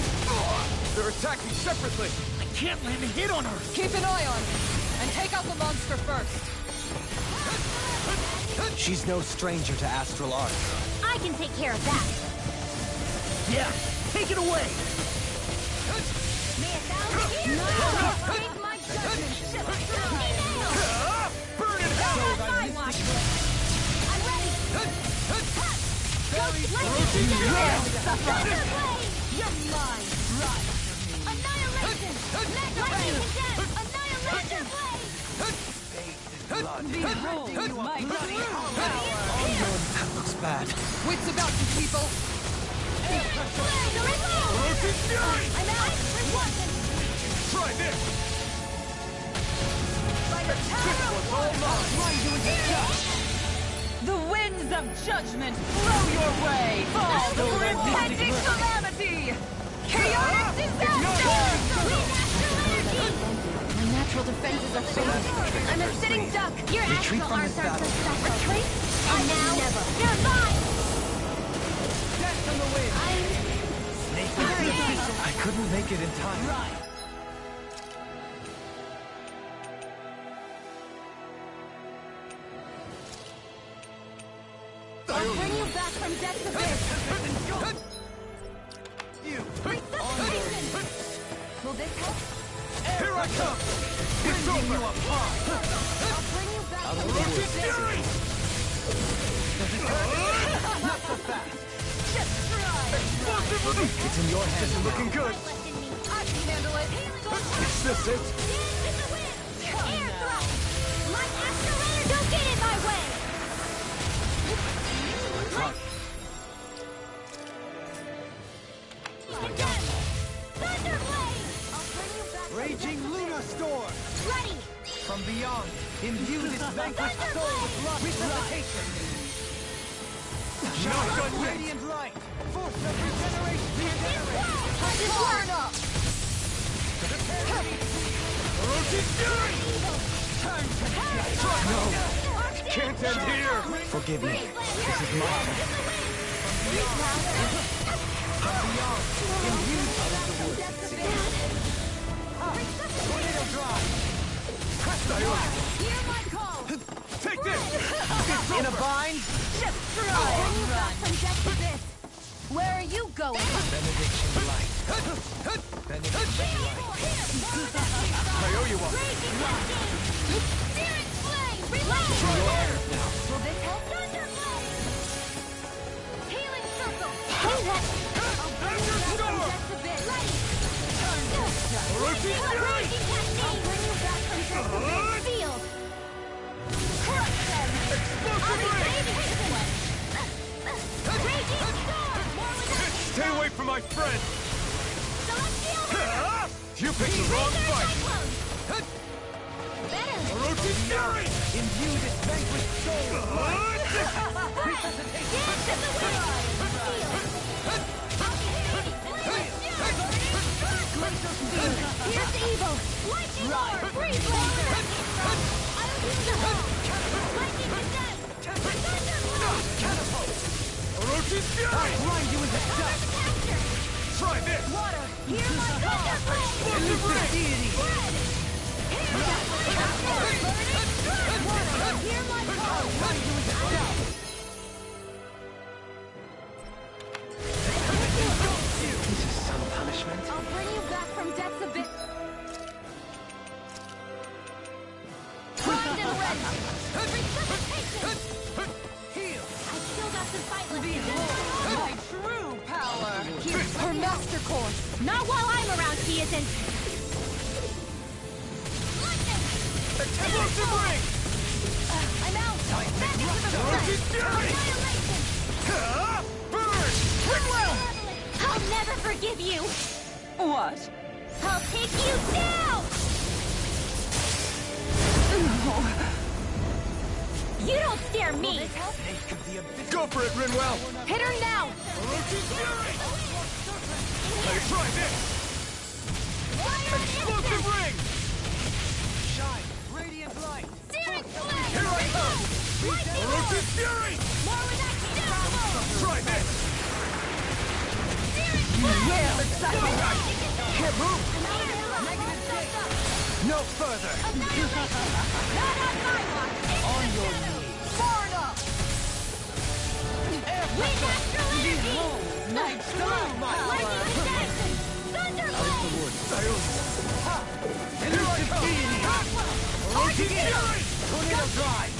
They're attacking separately! I can't land a hit on her! Keep an eye on her, and take out the monster first. She's no stranger to astral art. I can take care of that. Yeah! Take it away! May 1,000 gales take my judgment! Gusty nail! Burn in Not hell! on my watch! I'm ready! Ghost Lightning Orochi's Thunder Fury! Blade! You're mine! Annihilation! Mega Ray Condemned! Annihilation Blade! Behold my power! That looks bad. Wits about you, people! Orochi's Fury! I'm out! Reluctant! Try this! This one's all mine! The winds of judgment blow your way! Fall the impending calamity! Chaotic disaster! My natural defenses are failing. I'm a sitting duck. Your Retreat astral from arts this are so battle. special. Retreat? And now, never. You're mine! Death on the wind! I couldn't make it in time. I'll bring you back from death's abyss. Resuscitation! Will this help? Here I come! It's over! I'll bring you back from death's Orochi's abyss. Fury! Not so fast. Explosive Ring! It's in your hands. Looking good! Left in me. I can handle it. Is this it? Dance in the wind! Air thrust! Light accelerator! Don't get in my way! Condemned! Thunder Blade! I'll bring you back from Raging death's Lunar Storm! abyss. Ready! From beyond, imbue this vanquished soul with love. Resuscitation! Shotgun radiant light! Force of regeneration! Turn up! Orochi's Fury! Time to no! Can't end here! Forgive me. This is mine. Tornado Drive! Crest Iota! Hear my call! Take this! In a bind? Bring you back from death's abyss. Where are you going? Benediction light. Benediction light. I owe you one! Raging Cascade! Stay away from my friend! You picked the wrong fight! Orochi's fury! Imbue this vanquished soul! Here's evil! Lightning roar! Freeze roar! I'll use the wall! Lightning descent! Thunderbolt! Catapult! Orochi's fury! I'll blind you with the dust! Try this! Water! Hear my thunderbolt! Explosive ring! Red! Water! Hear my call! Blind you with the dust! This is some punishment. I'll bring you back from death's abyss. Blind and red! Resuscitation! Heal! I still got some fight left. Behold my true power! Here's her master course. Not while I'm around, she isn't. Lightning! Explosive ring! I'm out. Back into the Orochi's front. fury! Annihilation! Burn! Goodwill! I'll never forgive you. What? I'll take you down. You don't scare me. Go for it, Rinwell! Hit her now. Orochi's fury! Let me try this! Explosive ring! Shine! Radiant light! Searing flame. Here I come! Lightning Orochi's fury! more with that steel. Try this! Searing flame. Can't move! No further! Not on my watch. On your knees! Far enough. Wind astral energy. My true power! Lightning descent. Thunderbolt. Here I come! Orochi's fury! Tornado drive!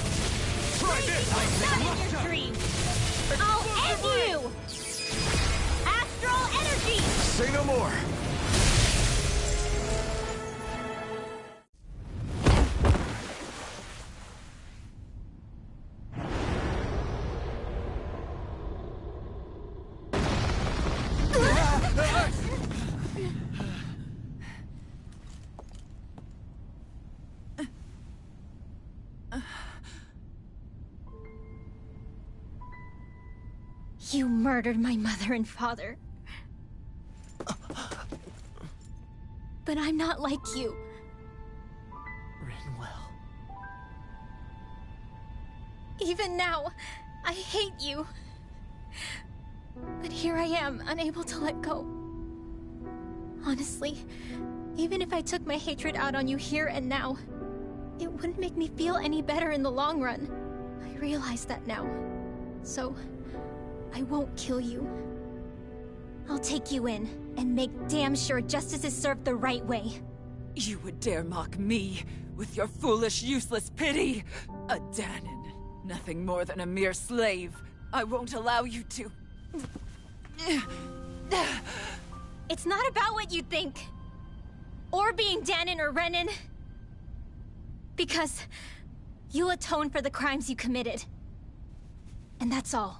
Try this! Not in your dreams. I'll end you. Astral energy. Say no more! You murdered my mother and father. But I'm not like you. Rinwell. Even now, I hate you. But here I am, unable to let go. Honestly, even if I took my hatred out on you here and now, it wouldn't make me feel any better in the long run. I realize that now. So, I won't kill you. I'll take you in and make damn sure justice is served the right way. You would dare mock me with your foolish, useless pity? A Danon, nothing more than a mere slave. I won't allow you to. It's not about what you think. Or being Danon or Renan. Because you'll atone for the crimes you committed. And that's all.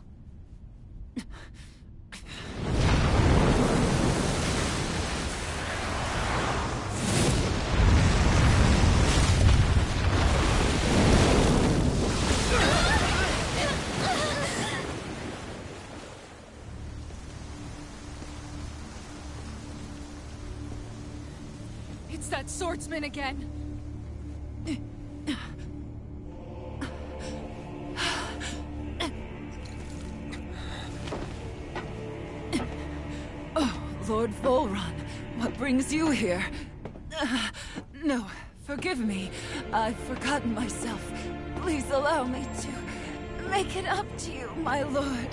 It's that swordsman again. Oh, Lord Volron, what brings you here? No, forgive me. I've forgotten myself. Please allow me to make it up to you, my lord.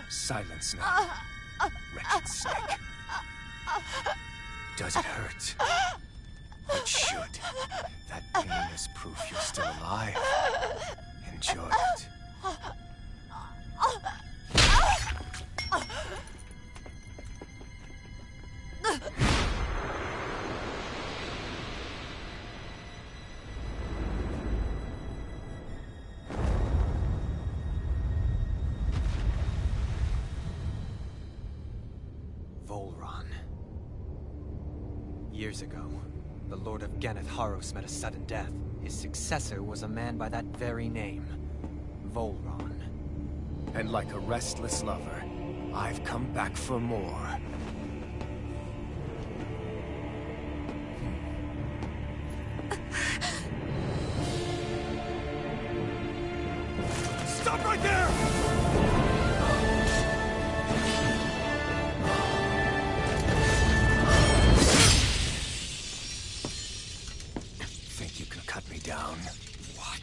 Silence now, wretched snake. Does it hurt? It should. That pain is proof you're still alive. Enjoy it. years ago, the Lord of Genneth Haros met a sudden death. His successor was a man by that very name, Volron. And like a restless lover, I've come back for more. Stop right there! Think you can cut me down? What?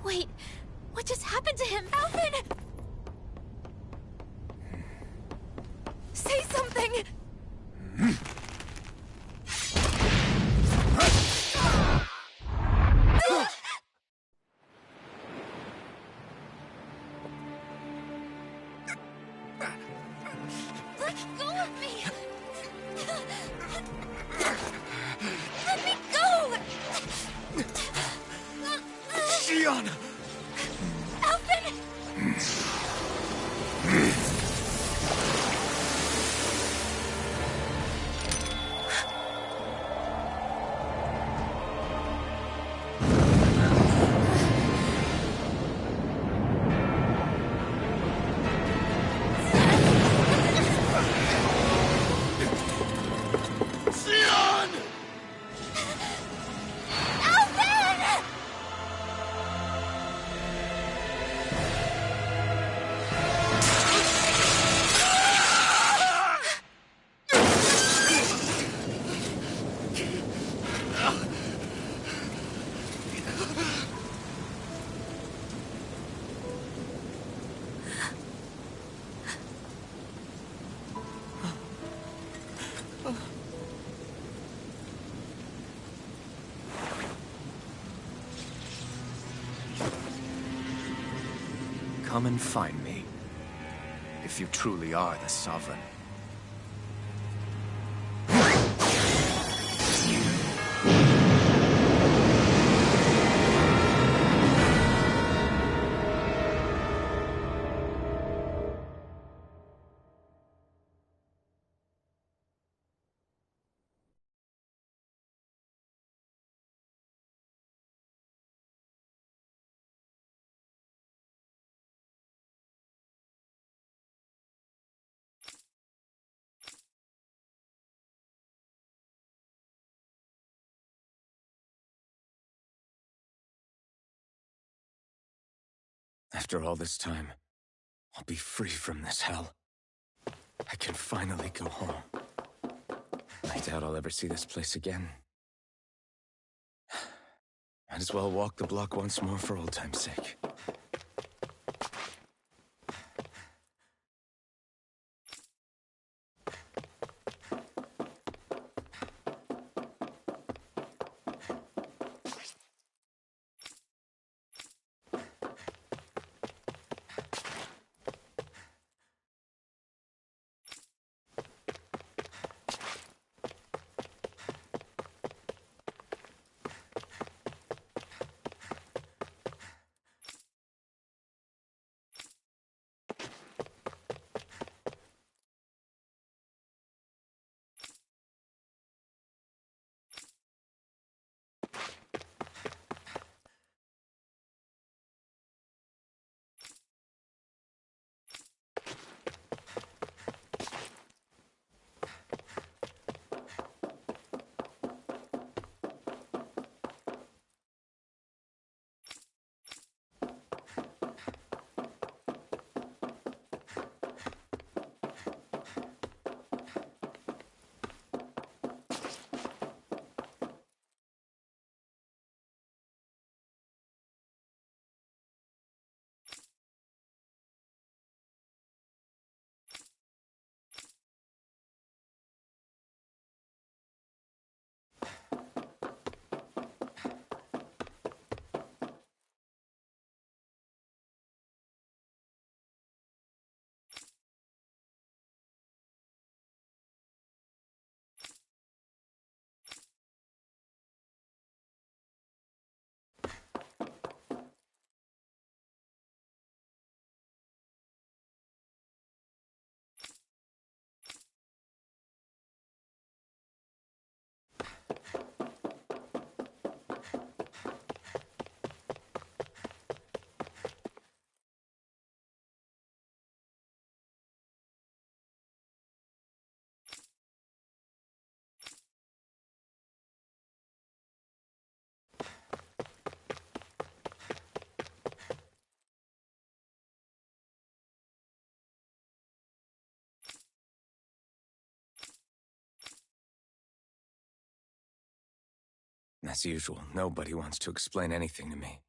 Wait, what just happened to him? Alvin! Say something! Let go of me! Let me go! Shion! Alvin! Alvin! Come and find me, if you truly are the Sovereign. After all this time, I'll be free from this hell. I can finally go home. I doubt I'll ever see this place again. Might as well walk the block once more for old time's sake. As usual, nobody wants to explain anything to me.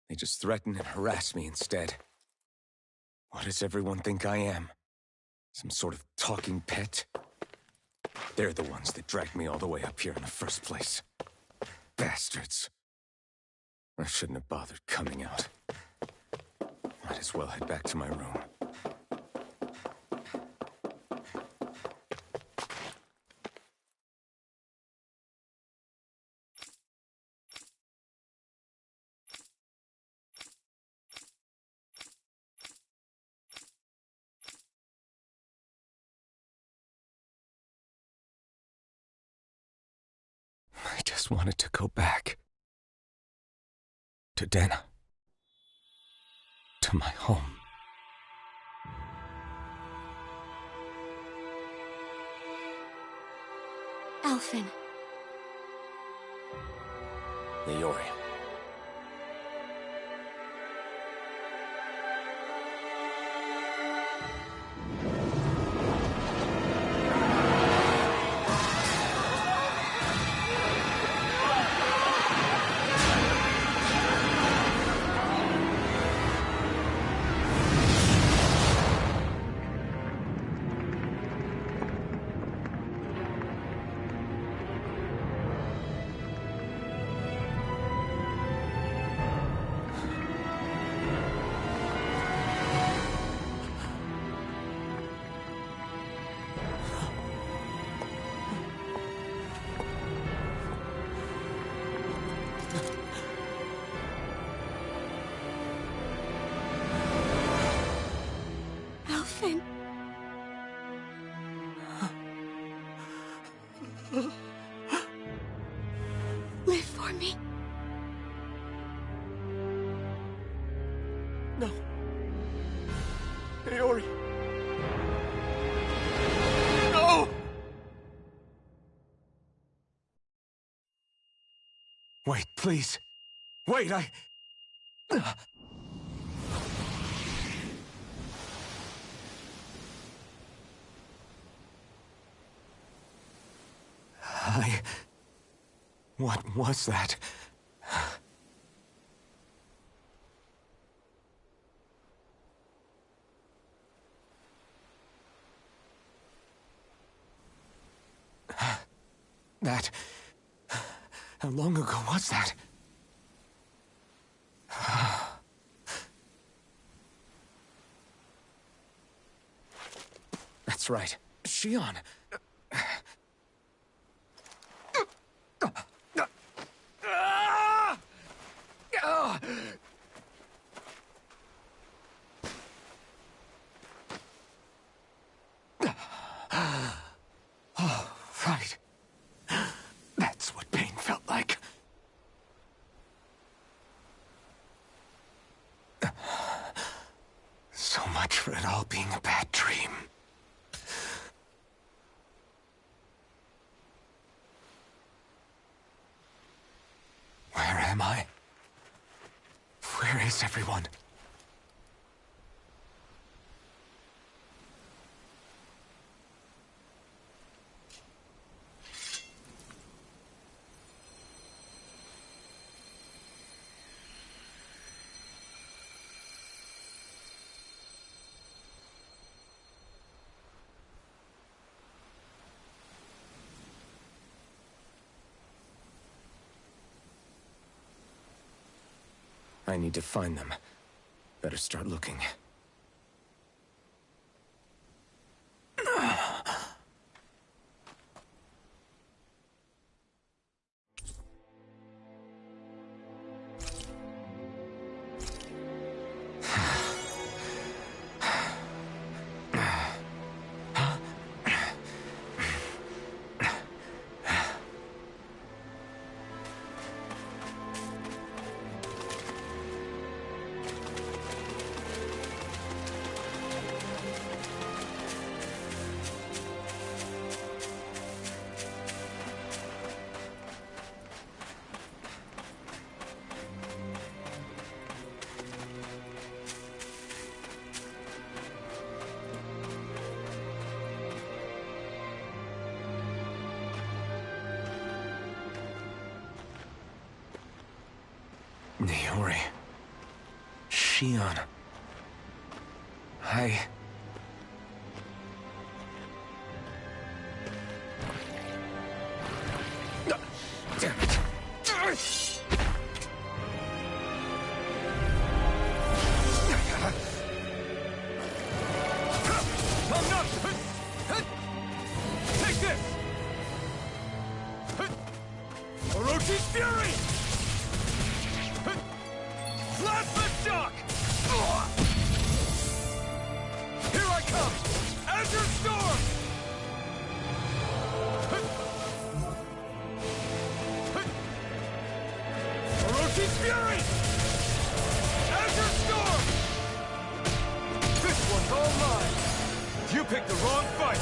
They just threaten and harass me instead. What does everyone think I am? Some sort of talking pet? They're the ones that dragged me all the way up here in the first place. Bastards. I shouldn't have bothered coming out. Might as well head back to my room. I just wanted to go back. To Dana. To my home. Alphen. Leori. Alphen. Live for me. No. Leori. No! Wait, please. Wait, What was that? That... How long ago was that? That's right. Shion. Oh, right. That's what pain felt like. So much for it all being a bad dream. Where am I? Where is everyone? I need to find them. Better start looking. Niori. Shion. I... Damn it. I'm not... Take this! Orochi's Fury! Plasma Shock! Here I come! Azure Storm! Orochi's Fury! Azure Storm! This one's all mine! You picked the wrong fight!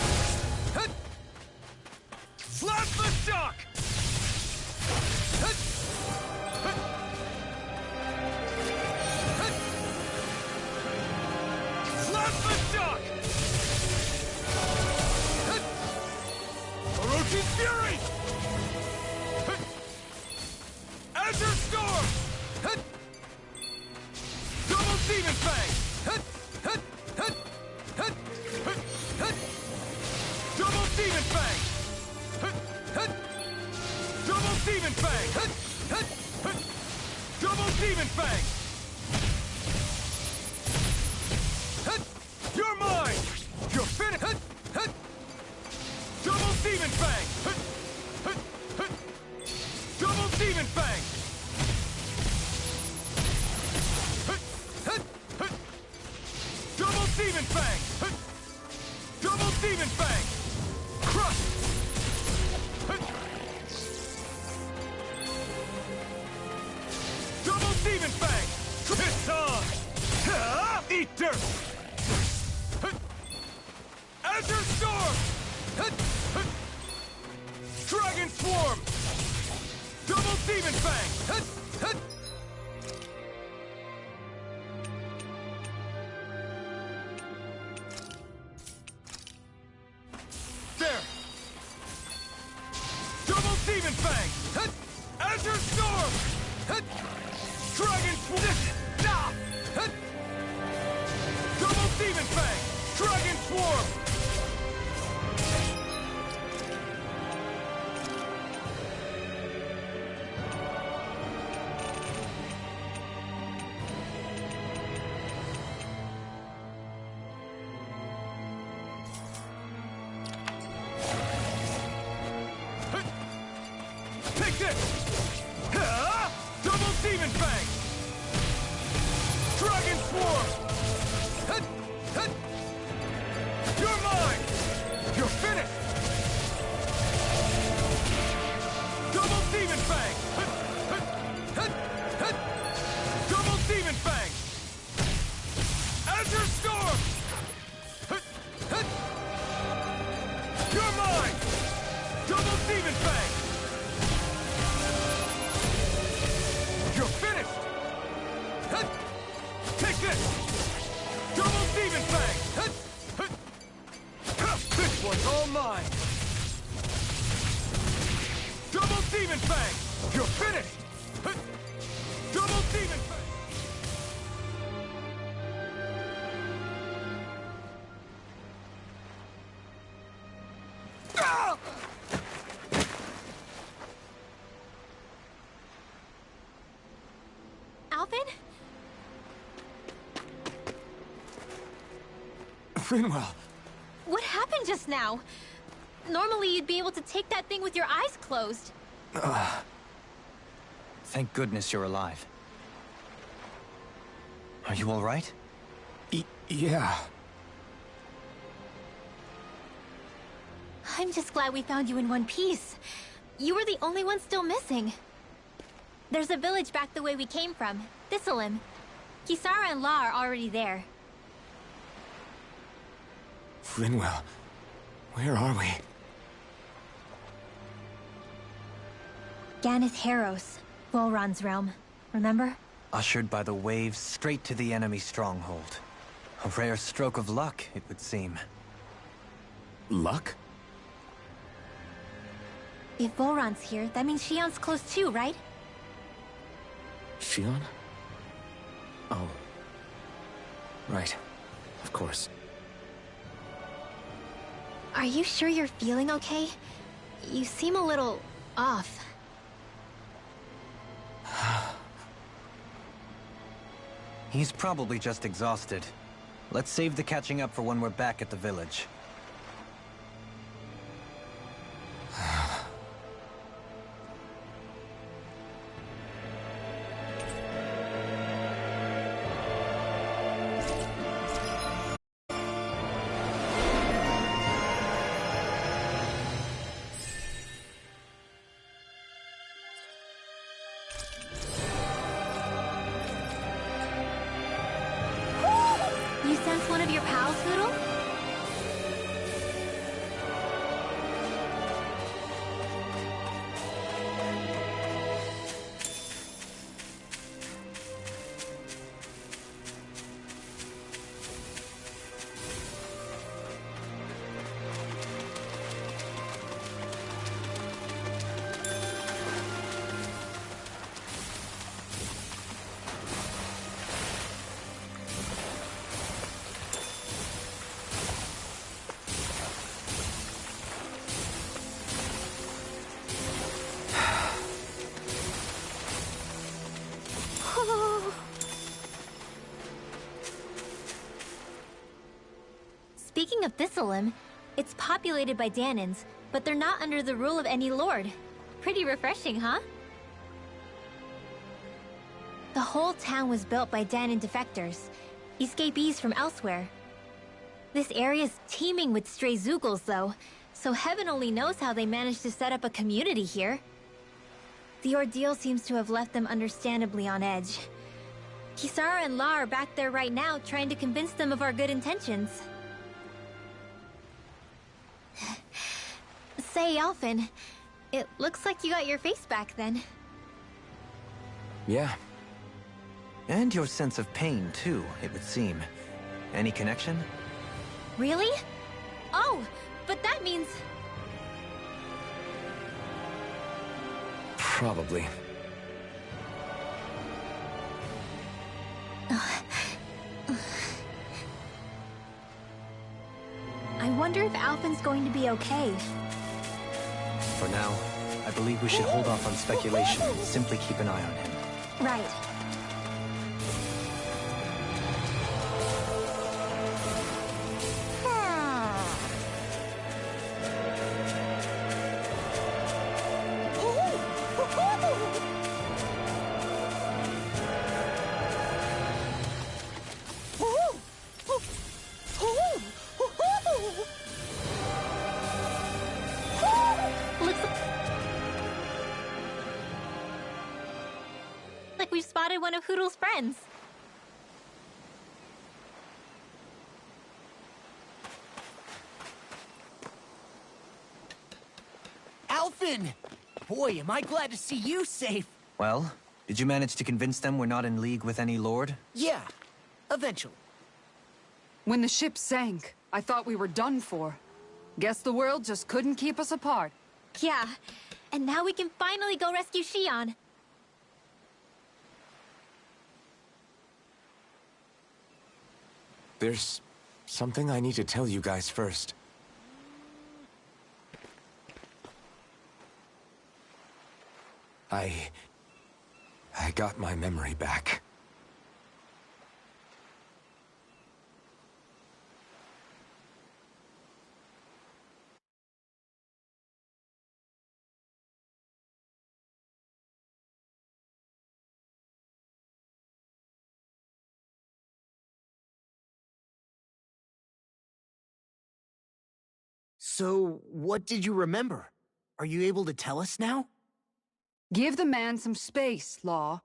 Plasma Shock! Plasma Shock! Orochi's Fury! Azure Storm! Double Demon Fang! Double Demon Fang! Double Demon Fang! Double Demon Fang! You're mine! You're finished! Double Demon Fang! Double Demon Fang! Double Demon Fang! Double Demon Fang! Crush! Double Demon Fang! It's on! Eat dirt! Azure Storm! Dragon Swarm! Double Demon Fang! There! Double Demon Fang! Azure Storm! Dragon Swarm! Double Demon Fang! Dragon Swarm! Take this! Double Demon Fang! Dragon Swarm! You're mine! You're finished! Double Demon Fang! Double Demon Fang! Azure Storm! You're mine! Double Demon Fang! You're finished! Take this! Double Demon Fang! This one's all mine! Double Demon Fang! You're finished! Double Demon Fang! Alvin? Rinwell! What happened just now? Normally you'd be able to take that thing with your eyes closed. Thank goodness you're alive. Are you all right? Yeah. I'm just glad we found you in one piece. You were the only one still missing. There's a village back the way we came from, Thistleim. Kisara and La are already there. Rinwell, where are we? Ganeth Haros, Volron's realm. Remember? Ushered by the waves straight to the enemy stronghold. A rare stroke of luck, it would seem. Luck? If Volron's here, that means Shion's close too, right? Shion? Oh. Right. Of course. Are you sure you're feeling okay? You seem a little off. He's probably just exhausted. Let's save the catching up for when we're back at the village. You sense one of your pals, Poodle? Speaking of Thistleum, it's populated by Danans, but they're not under the rule of any lord. Pretty refreshing, huh? The whole town was built by Danan defectors, escapees from elsewhere. This area's teeming with stray Zoogles, though, so heaven only knows how they managed to set up a community here. The ordeal seems to have left them understandably on edge. Kisara and La are back there right now trying to convince them of our good intentions. Say, Alphen, it looks like you got your face back then. Yeah. And your sense of pain, too, it would seem. Any connection? Really? Oh, but that means... Probably. I wonder if Alphen's going to be okay. For now, I believe we should hold off on speculation and simply keep an eye on him. Right. Like we've spotted one of Hoodle's friends. Alphen! Boy, am I glad to see you safe. Well, did you manage to convince them we're not in league with any lord? Yeah, eventually. When the ship sank, I thought we were done for. Guess the world just couldn't keep us apart. Yeah, and now we can finally go rescue Shion. There's something I need to tell you guys first. I got my memory back. So, what did you remember? Are you able to tell us now? Give the man some space, Law.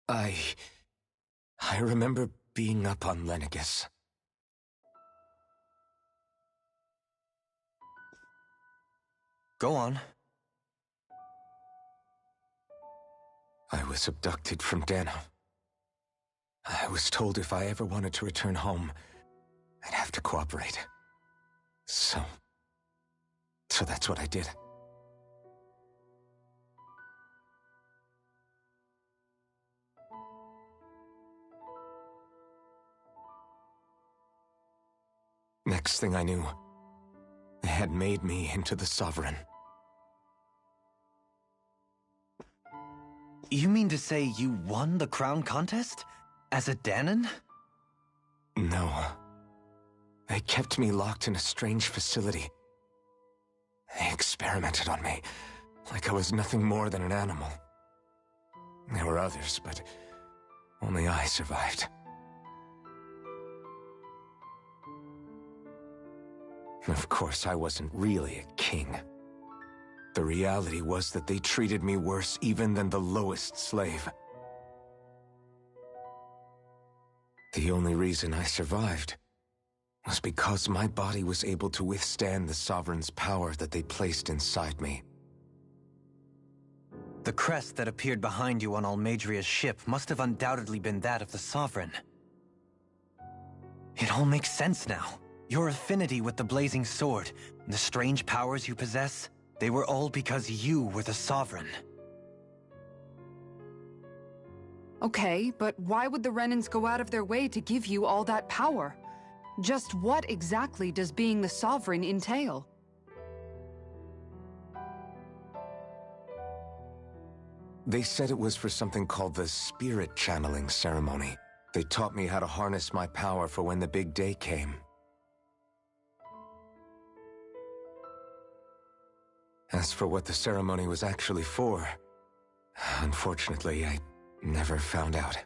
I remember being up on Lenegis. Go on. I was abducted from Dano. I was told if I ever wanted to return home, I'd have to cooperate. So that's what I did. next thing I knew, they had made me into the Sovereign. You mean to say you won the crown contest? As a Danon? No. They kept me locked in a strange facility. They experimented on me, like I was nothing more than an animal. There were others, but only I survived. Of course, I wasn't really a king. The reality was that they treated me worse even than the lowest slave. The only reason I survived was because my body was able to withstand the Sovereign's power that they placed inside me. The crest that appeared behind you on Almadria's ship must have undoubtedly been that of the Sovereign. It all makes sense now. Your affinity with the Blazing Sword, and the strange powers you possess, they were all because you were the Sovereign. Okay, but why would the Renans go out of their way to give you all that power? Just what exactly does being the Sovereign entail? They said it was for something called the Spirit Channeling Ceremony. They taught me how to harness my power for when the big day came. As for what the ceremony was actually for, unfortunately, I never found out.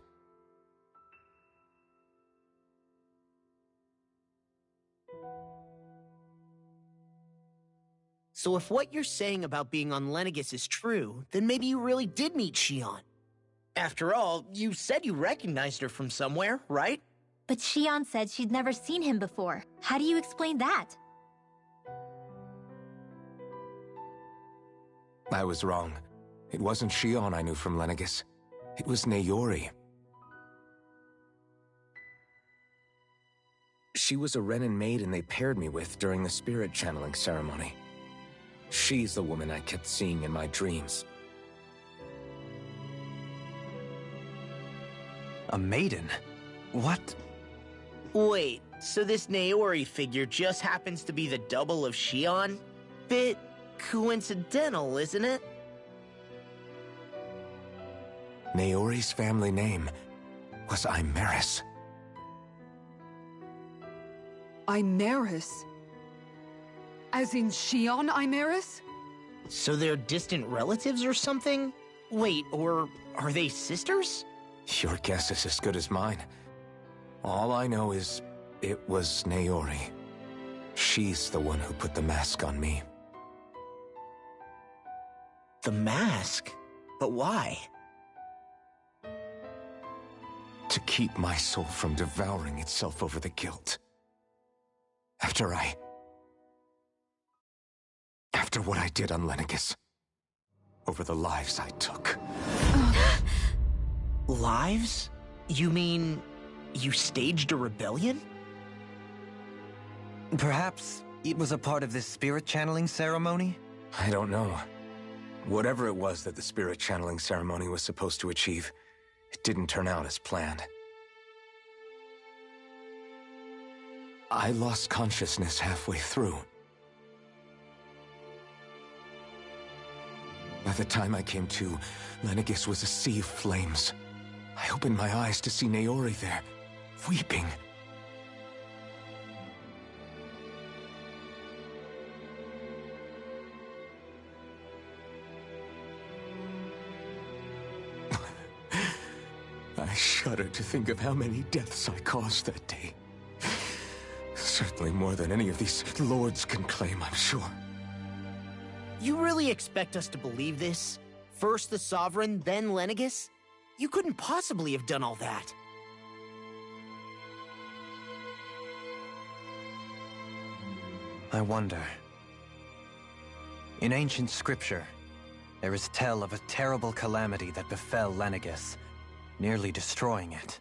So if what you're saying about being on Lenegis is true, then maybe you really did meet Xion. After all, you said you recognized her from somewhere, right? But Xion said she'd never seen him before. How do you explain that? I was wrong. It wasn't Xion I knew from Lenegis. It was Naori. She was a Renan maiden they paired me with during the spirit channeling ceremony. She's the woman I kept seeing in my dreams. A maiden? What? Wait, so this Naori figure just happens to be the double of Xion? Bit coincidental, isn't it? Naori's family name was Imeris. Imeris? As in Xion Imeris? So they're distant relatives or something? Wait, or are they sisters? Your guess is as good as mine. All I know is it was Naori. She's the one who put the mask on me. The mask? But why? To keep my soul from devouring itself over the guilt. After what I did on Lenegis. Over the lives I took. Lives? You mean you staged a rebellion? Perhaps it was a part of this spirit channeling ceremony? I don't know. Whatever it was that the spirit channeling ceremony was supposed to achieve, it didn't turn out as planned. I lost consciousness halfway through. By the time I came to, Lenegis was a sea of flames. I opened my eyes to see Naori there, weeping. I shudder to think of how many deaths I caused that day. Certainly more than any of these lords can claim, I'm sure. You really expect us to believe this? First the Sovereign, then Lenegis? You couldn't possibly have done all that. I wonder. In ancient scripture, there is tell of a terrible calamity that befell Lenegis, nearly destroying it.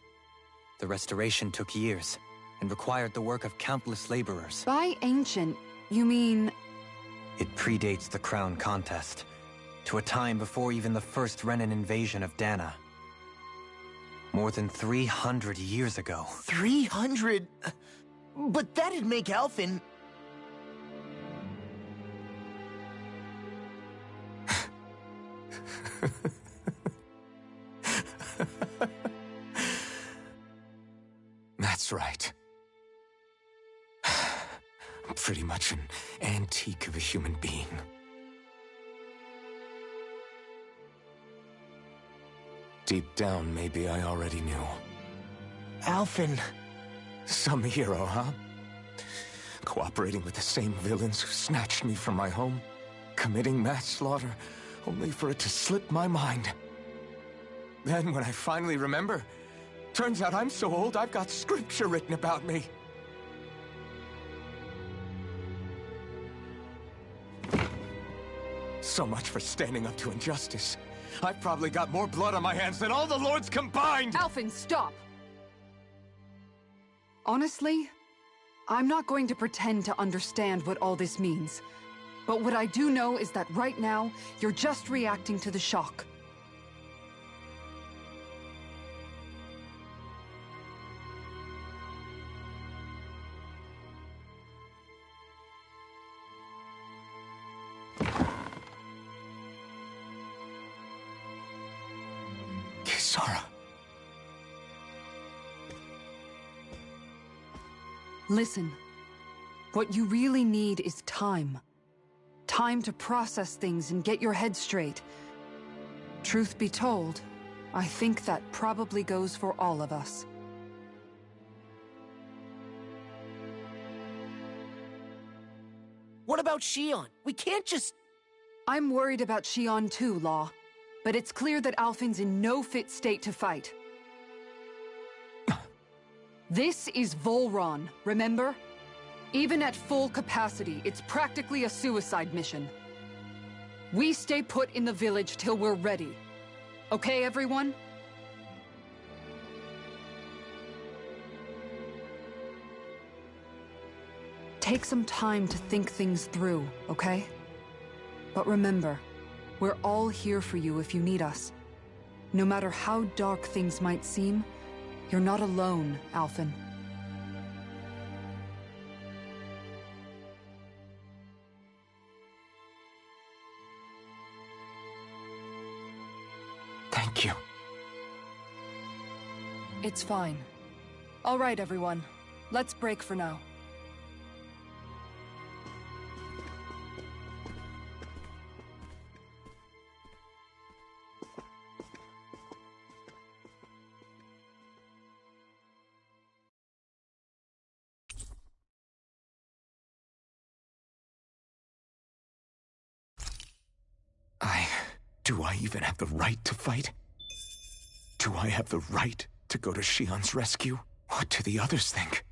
The restoration took years, and required the work of countless laborers. By ancient, you mean... It predates the crown contest, to a time before even the first Renan invasion of Dana. More than 300 years ago. 300? But that'd make Alphen... That's right. I'm pretty much an antique of a human being. Deep down, maybe I already knew. Alphen... Some hero, huh? Cooperating with the same villains who snatched me from my home, committing mass slaughter, only for it to slip my mind. Then, when I finally remember, turns out I'm so old I've got scripture written about me. So much for standing up to injustice. I've probably got more blood on my hands than all the lords combined! Alphen, stop! Honestly, I'm not going to pretend to understand what all this means. But what I do know is that right now, you're just reacting to the shock. Kisara. Listen, what you really need is time. Time to process things and get your head straight. Truth be told, I think that probably goes for all of us. What about Shion? We can't just... I'm worried about Shion too, Law. But it's clear that Alphen's in no fit state to fight. This is Volron, remember? Even at full capacity, it's practically a suicide mission. We stay put in the village till we're ready. Okay, everyone? Take some time to think things through, okay? But remember, we're all here for you if you need us. No matter how dark things might seem, you're not alone, Alphen. Thank you. It's fine. All right, everyone. Let's break for now. Do I even have the right to fight? Do I have the right to go to Shion's rescue? What do the others think?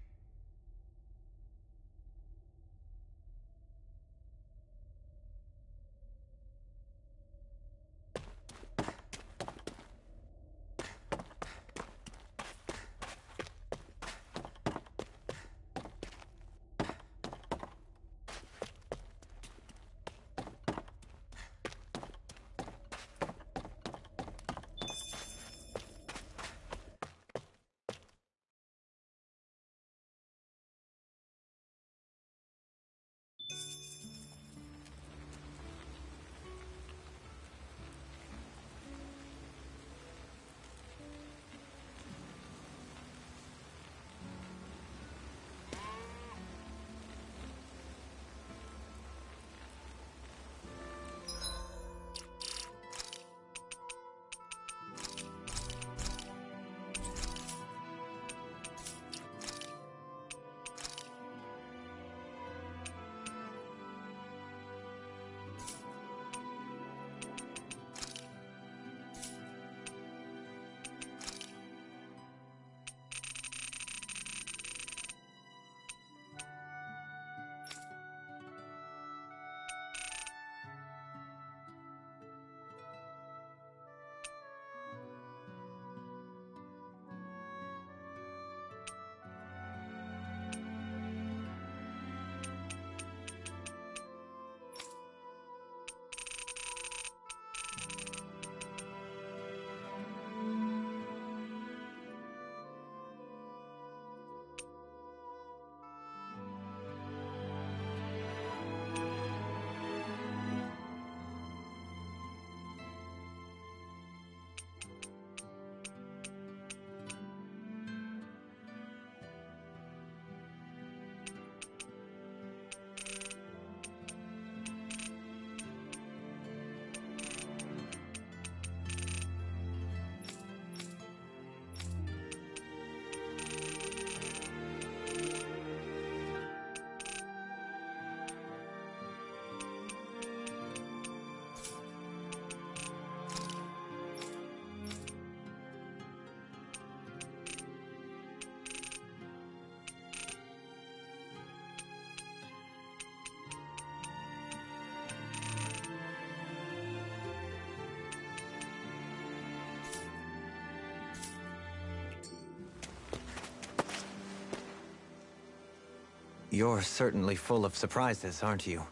You're certainly full of surprises, aren't you?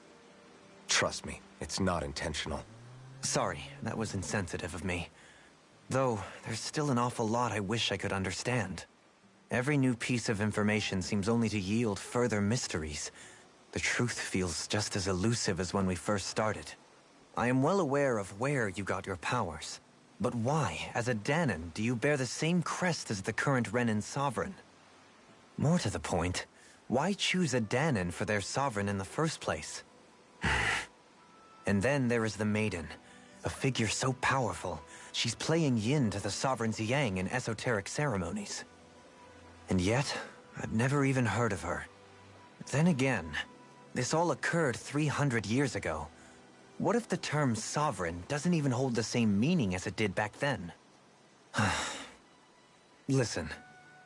Trust me, it's not intentional. Sorry, that was insensitive of me. Though, there's still an awful lot I wish I could understand. Every new piece of information seems only to yield further mysteries. The truth feels just as elusive as when we first started. I am well aware of where you got your powers. But why, as a Danon, do you bear the same crest as the current Renan sovereign? More to the point, why choose a Danon for their sovereign in the first place? And then there is the Maiden, a figure so powerful, she's playing yin to the sovereign's yang in esoteric ceremonies. And yet, I've never even heard of her. Then again, this all occurred 300 years ago. What if the term sovereign doesn't even hold the same meaning as it did back then? Listen,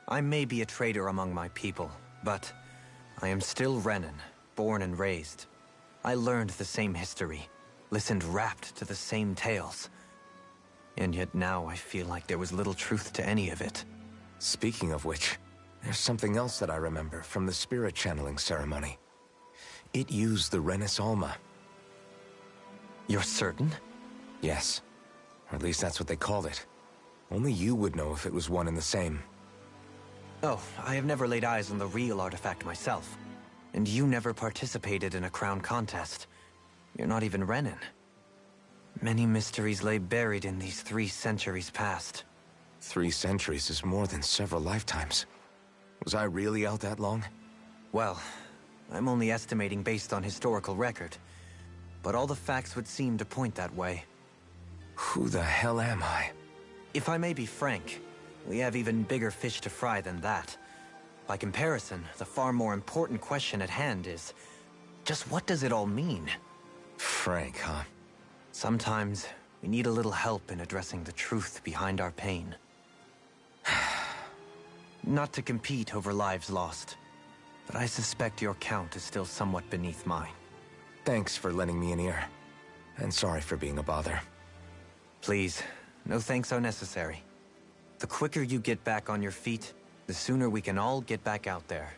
I may be a traitor among my people, but I am still Renan, born and raised. I learned the same history, listened rapt to the same tales. And yet now I feel like there was little truth to any of it. Speaking of which, there's something else that I remember from the spirit channeling ceremony. It used the Renis Alma. You're certain? Yes. Or at least that's what they called it. Only you would know if it was one and the same. Oh, I have never laid eyes on the real artifact myself. And you never participated in a crown contest. You're not even Renan. Many mysteries lay buried in these 3 centuries past. 3 centuries is more than several lifetimes. Was I really out that long? Well, I'm only estimating based on historical record. But all the facts would seem to point that way. Who the hell am I? If I may be frank, we have even bigger fish to fry than that. By comparison, the far more important question at hand is, just what does it all mean? Frank, huh? Sometimes, we need a little help in addressing the truth behind our pain. Not to compete over lives lost, but I suspect your count is still somewhat beneath mine. Thanks for lending me an ear. And sorry for being a bother. Please, no thanks are necessary. The quicker you get back on your feet, the sooner we can all get back out there.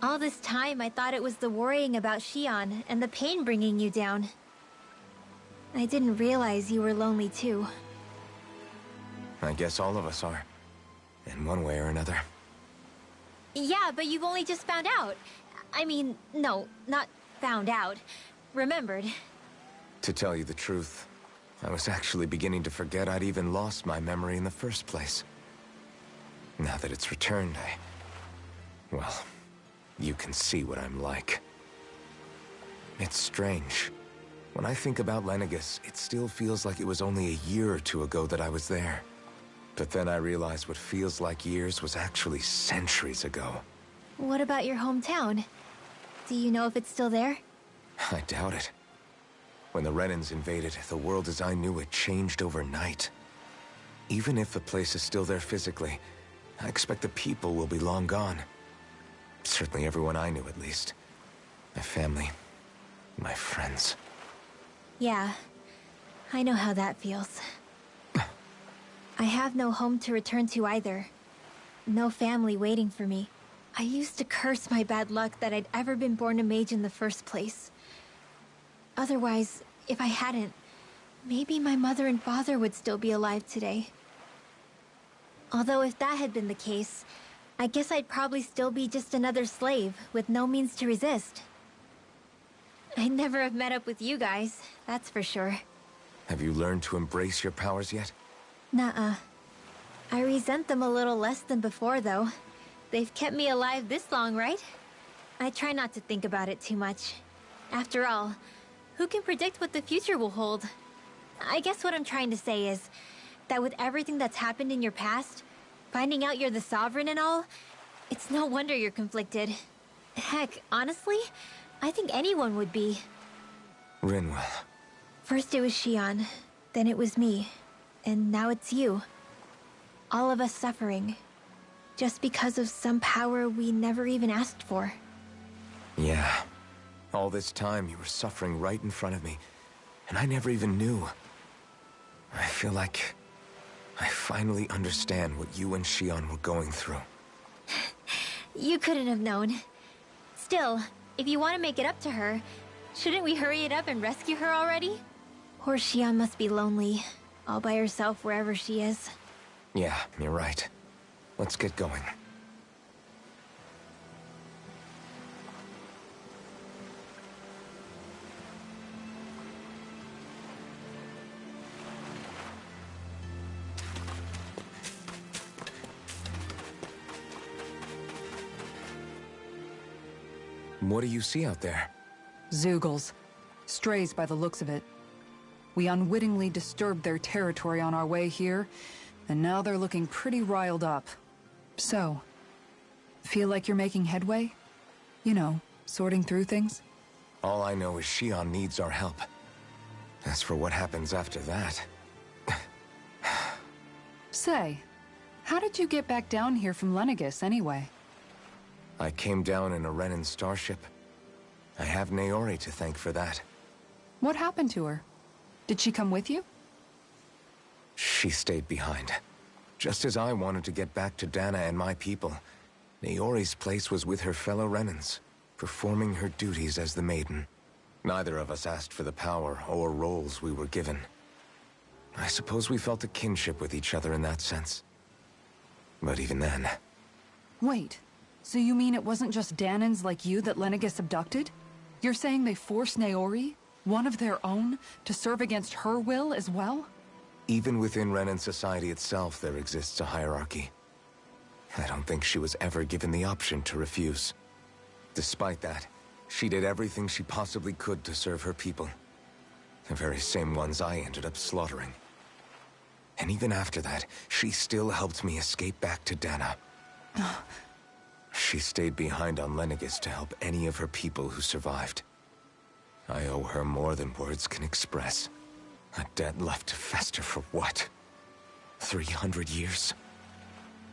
All this time, I thought it was the worrying about Shion and the pain bringing you down. I didn't realize you were lonely too. I guess all of us are. In one way or another. Yeah, but you've only just found out. I mean, no, not found out. Remembered. To tell you the truth, I was actually beginning to forget I'd even lost my memory in the first place. Now that it's returned, well, you can see what I'm like. It's strange. When I think about Lenegis, it still feels like it was only a year or two ago that I was there. But then I realized what feels like years was actually centuries ago. What about your hometown? Do you know if it's still there? I doubt it. When the Renans invaded, the world as I knew it changed overnight. Even if the place is still there physically, I expect the people will be long gone. Certainly everyone I knew, at least. My family, my friends. Yeah, I know how that feels. I have no home to return to either. No family waiting for me. I used to curse my bad luck that I'd ever been born a mage in the first place. Otherwise, if I hadn't, maybe my mother and father would still be alive today. Although if that had been the case, I guess I'd probably still be just another slave with no means to resist. I'd never have met up with you guys, that's for sure. Have you learned to embrace your powers yet? Nuh-uh. I resent them a little less than before, though. They've kept me alive this long, right? I try not to think about it too much. After all, who can predict what the future will hold? I guess what I'm trying to say is that with everything that's happened in your past, finding out you're the Sovereign and all, it's no wonder you're conflicted. Heck, honestly, I think anyone would be. Rinwell. First it was Shion, then it was me, and now it's you. All of us suffering, just because of some power we never even asked for. Yeah. All this time you were suffering right in front of me, and I never even knew. I feel like I finally understand what you and Shion were going through. You couldn't have known. Still, if you want to make it up to her, shouldn't we hurry it up and rescue her already? Poor Shion must be lonely, all by herself wherever she is. Yeah, you're right. Let's get going. What do you see out there? Zeugles. Strays by the looks of it. We unwittingly disturbed their territory on our way here, and now they're looking pretty riled up. So, feel like you're making headway? You know, sorting through things? All I know is Shion needs our help. As for what happens after that... Say, how did you get back down here from Lenegis, anyway? I came down in a Renan starship. I have Naori to thank for that. What happened to her? Did she come with you? She stayed behind. Just as I wanted to get back to Dana and my people, Naori's place was with her fellow Renans, performing her duties as the Maiden. Neither of us asked for the power or roles we were given. I suppose we felt a kinship with each other in that sense. But even then... Wait, so you mean it wasn't just Danans like you that Lenegis abducted? You're saying they forced Naori, one of their own, to serve against her will as well? Even within Renan society itself, there exists a hierarchy. I don't think she was ever given the option to refuse. Despite that, she did everything she possibly could to serve her people. The very same ones I ended up slaughtering. And even after that, she still helped me escape back to Dana. She stayed behind on Lenegis to help any of her people who survived. I owe her more than words can express. A debt left to fester for what? 300 years?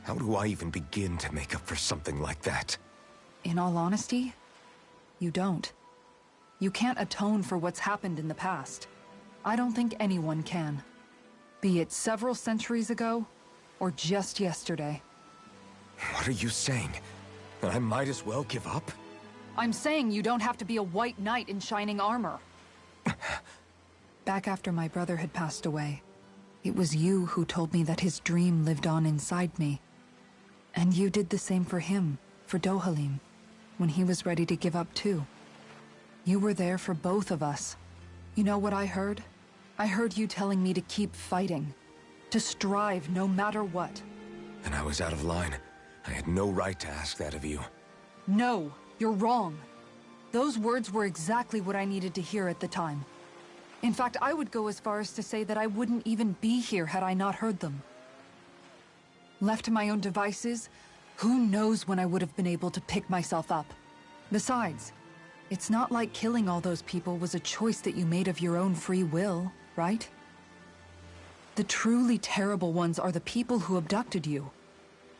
How do I even begin to make up for something like that? In all honesty, you don't. You can't atone for what's happened in the past. I don't think anyone can. Be it several centuries ago, or just yesterday. What are you saying? And I might as well give up? I'm saying you don't have to be a white knight in shining armor. Back after my brother had passed away, it was you who told me that his dream lived on inside me. And you did the same for him, for Dohalim, when he was ready to give up too. You were there for both of us. You know what I heard? I heard you telling me to keep fighting, to strive no matter what. And I was out of line. I had no right to ask that of you. No, you're wrong. Those words were exactly what I needed to hear at the time. In fact, I would go as far as to say that I wouldn't even be here had I not heard them. Left to my own devices, who knows when I would have been able to pick myself up. Besides, it's not like killing all those people was a choice that you made of your own free will, right? The truly terrible ones are the people who abducted you.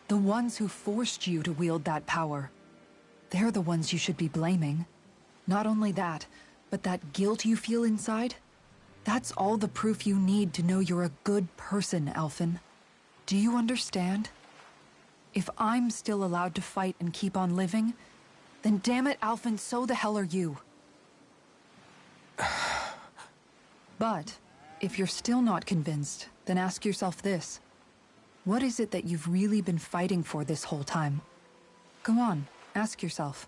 The ones who forced you to wield that power. They're the ones you should be blaming. Not only that, but that guilt you feel inside, that's all the proof you need to know you're a good person, Alphen. Do you understand? If I'm still allowed to fight and keep on living, then damn it, Alphen, so the hell are you. But, if you're still not convinced, then ask yourself this. What is it that you've really been fighting for this whole time? Go on, ask yourself.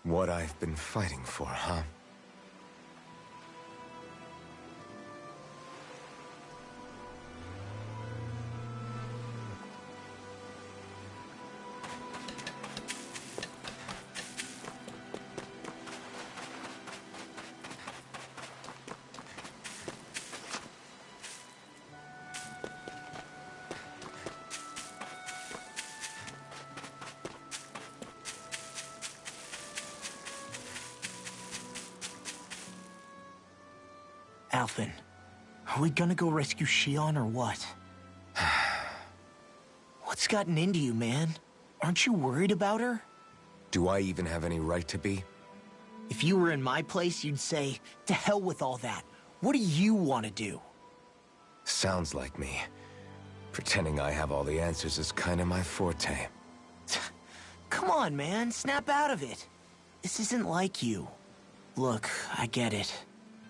What I've been fighting for, huh? Alphen, are we gonna go rescue Shion or what? What's gotten into you, man? Aren't you worried about her? Do I even have any right to be? If you were in my place, you'd say, to hell with all that. What do you want to do? Sounds like me. Pretending I have all the answers is kinda my forte. Come on, man, snap out of it. This isn't like you. Look, I get it.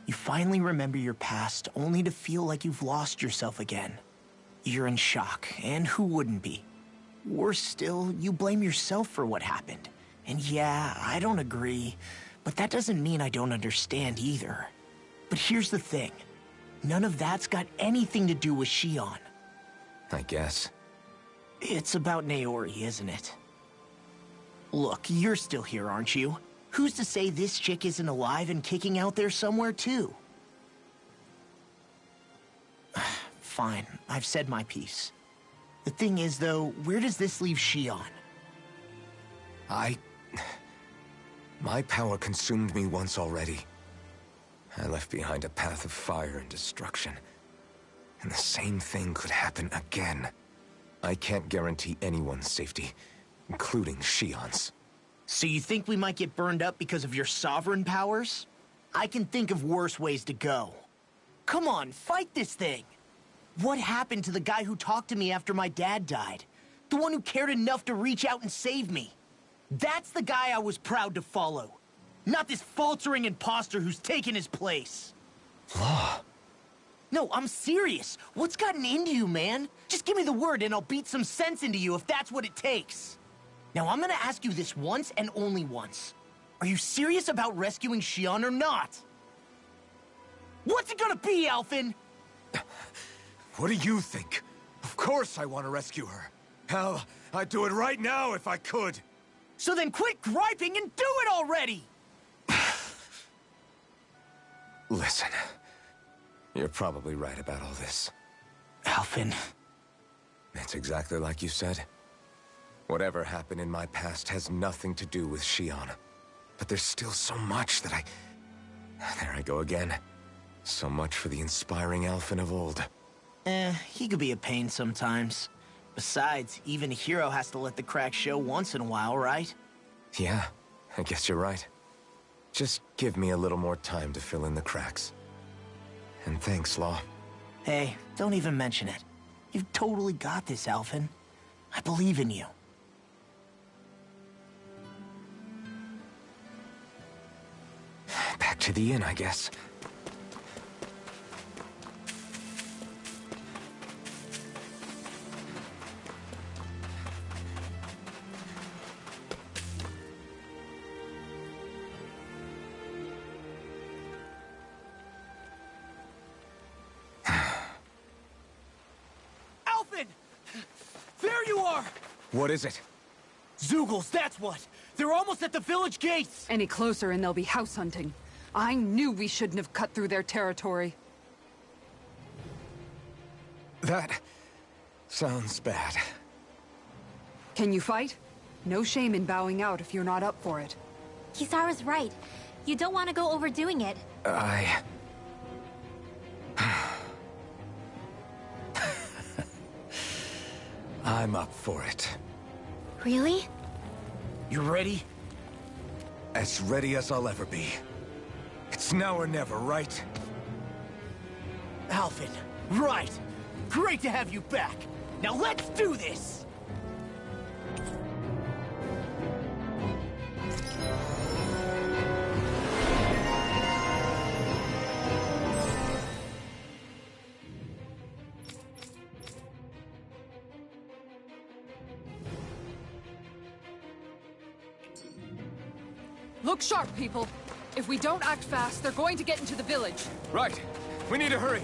You finally remember your past, only to feel like you've lost yourself again. You're in shock, and who wouldn't be? Worse still, you blame yourself for what happened. And yeah, I don't agree, but that doesn't mean I don't understand either. But here's the thing. None of that's got anything to do with Shion. I guess. It's about Naori, isn't it? Look, you're still here, aren't you? Who's to say this chick isn't alive and kicking out there somewhere, too? Fine, I've said my piece. The thing is, though, where does this leave Shion? My power consumed me once already. I left behind a path of fire and destruction. And the same thing could happen again. I can't guarantee anyone's safety, including Shion's. So you think we might get burned up because of your sovereign powers? I can think of worse ways to go. Come on, fight this thing! What happened to the guy who talked to me after my dad died? The one who cared enough to reach out and save me? That's the guy I was proud to follow. Not this faltering imposter who's taken his place. Law. No, I'm serious. What's gotten into you, man? Just give me the word and I'll beat some sense into you if that's what it takes. Now, I'm gonna ask you this once and only once. Are you serious about rescuing Shion or not? What's it gonna be, Alphen? What do you think? Of course I want to rescue her. Hell, I'd do it right now if I could. So then quit griping and do it already! Listen, you're probably right about all this. Alphen. It's exactly like you said. Whatever happened in my past has nothing to do with Shion. But there's still so much that There I go again. So much for the inspiring Alphen of old. He could be a pain sometimes. Besides, even a hero has to let the cracks show once in a while, right? Yeah, I guess you're right. Just give me a little more time to fill in the cracks. And thanks, Law. Hey, don't even mention it. You've totally got this, Alphen. I believe in you. to the inn, I guess. Alvin! There you are! What is it? Zoogles, that's what! They're almost at the village gates! Any closer and they'll be house hunting. I knew we shouldn't have cut through their territory. That sounds bad. Can you fight? No shame in bowing out if you're not up for it. Kisara's right. You don't want to go overdoing it. I'm up for it. Really? You ready? As ready as I'll ever be. It's now or never, right? Alvin, right! Great to have you back! Now let's do this! Look sharp, people. If we don't act fast, they're going to get into the village. Right. We need to hurry.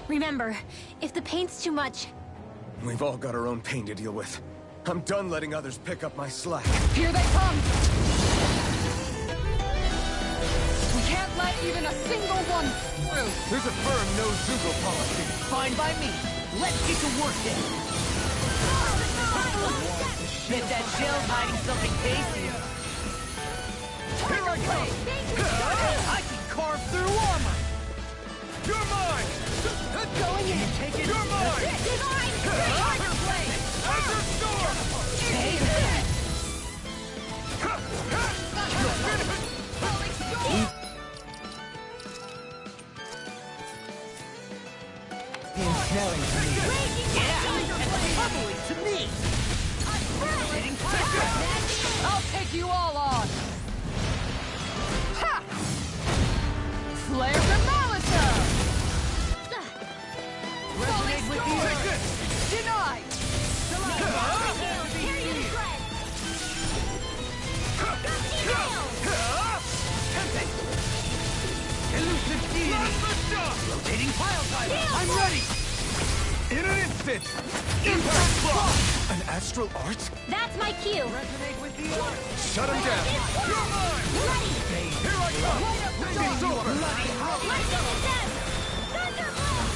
Remember, if the pain's too much... We've all got our own pain to deal with. I'm done letting others pick up my slack. Here they come! We can't let even a single one through! There's a firm no-Zoogle policy. Fine by me. Let's get to work then. Bet that shell's hiding something tasty. Here I come! I can carve through armor. You're mine! Going in. Take it. You're mine! Tiger blade. Azure Storm! Take that. Smelling to me. Yeah, and bubbling to me. I'll take you all on! Ha! Flare the Molotov! Resonate with you. Take this! Denied! Elusive deity. Rotating pile driver. I'm ready. In an instant! Impact block! An astral art? That's my cue. Resonate with you. Shut him down! You're mine! Ready. Here I come! It's over! Let's get it done. Thunderbolt.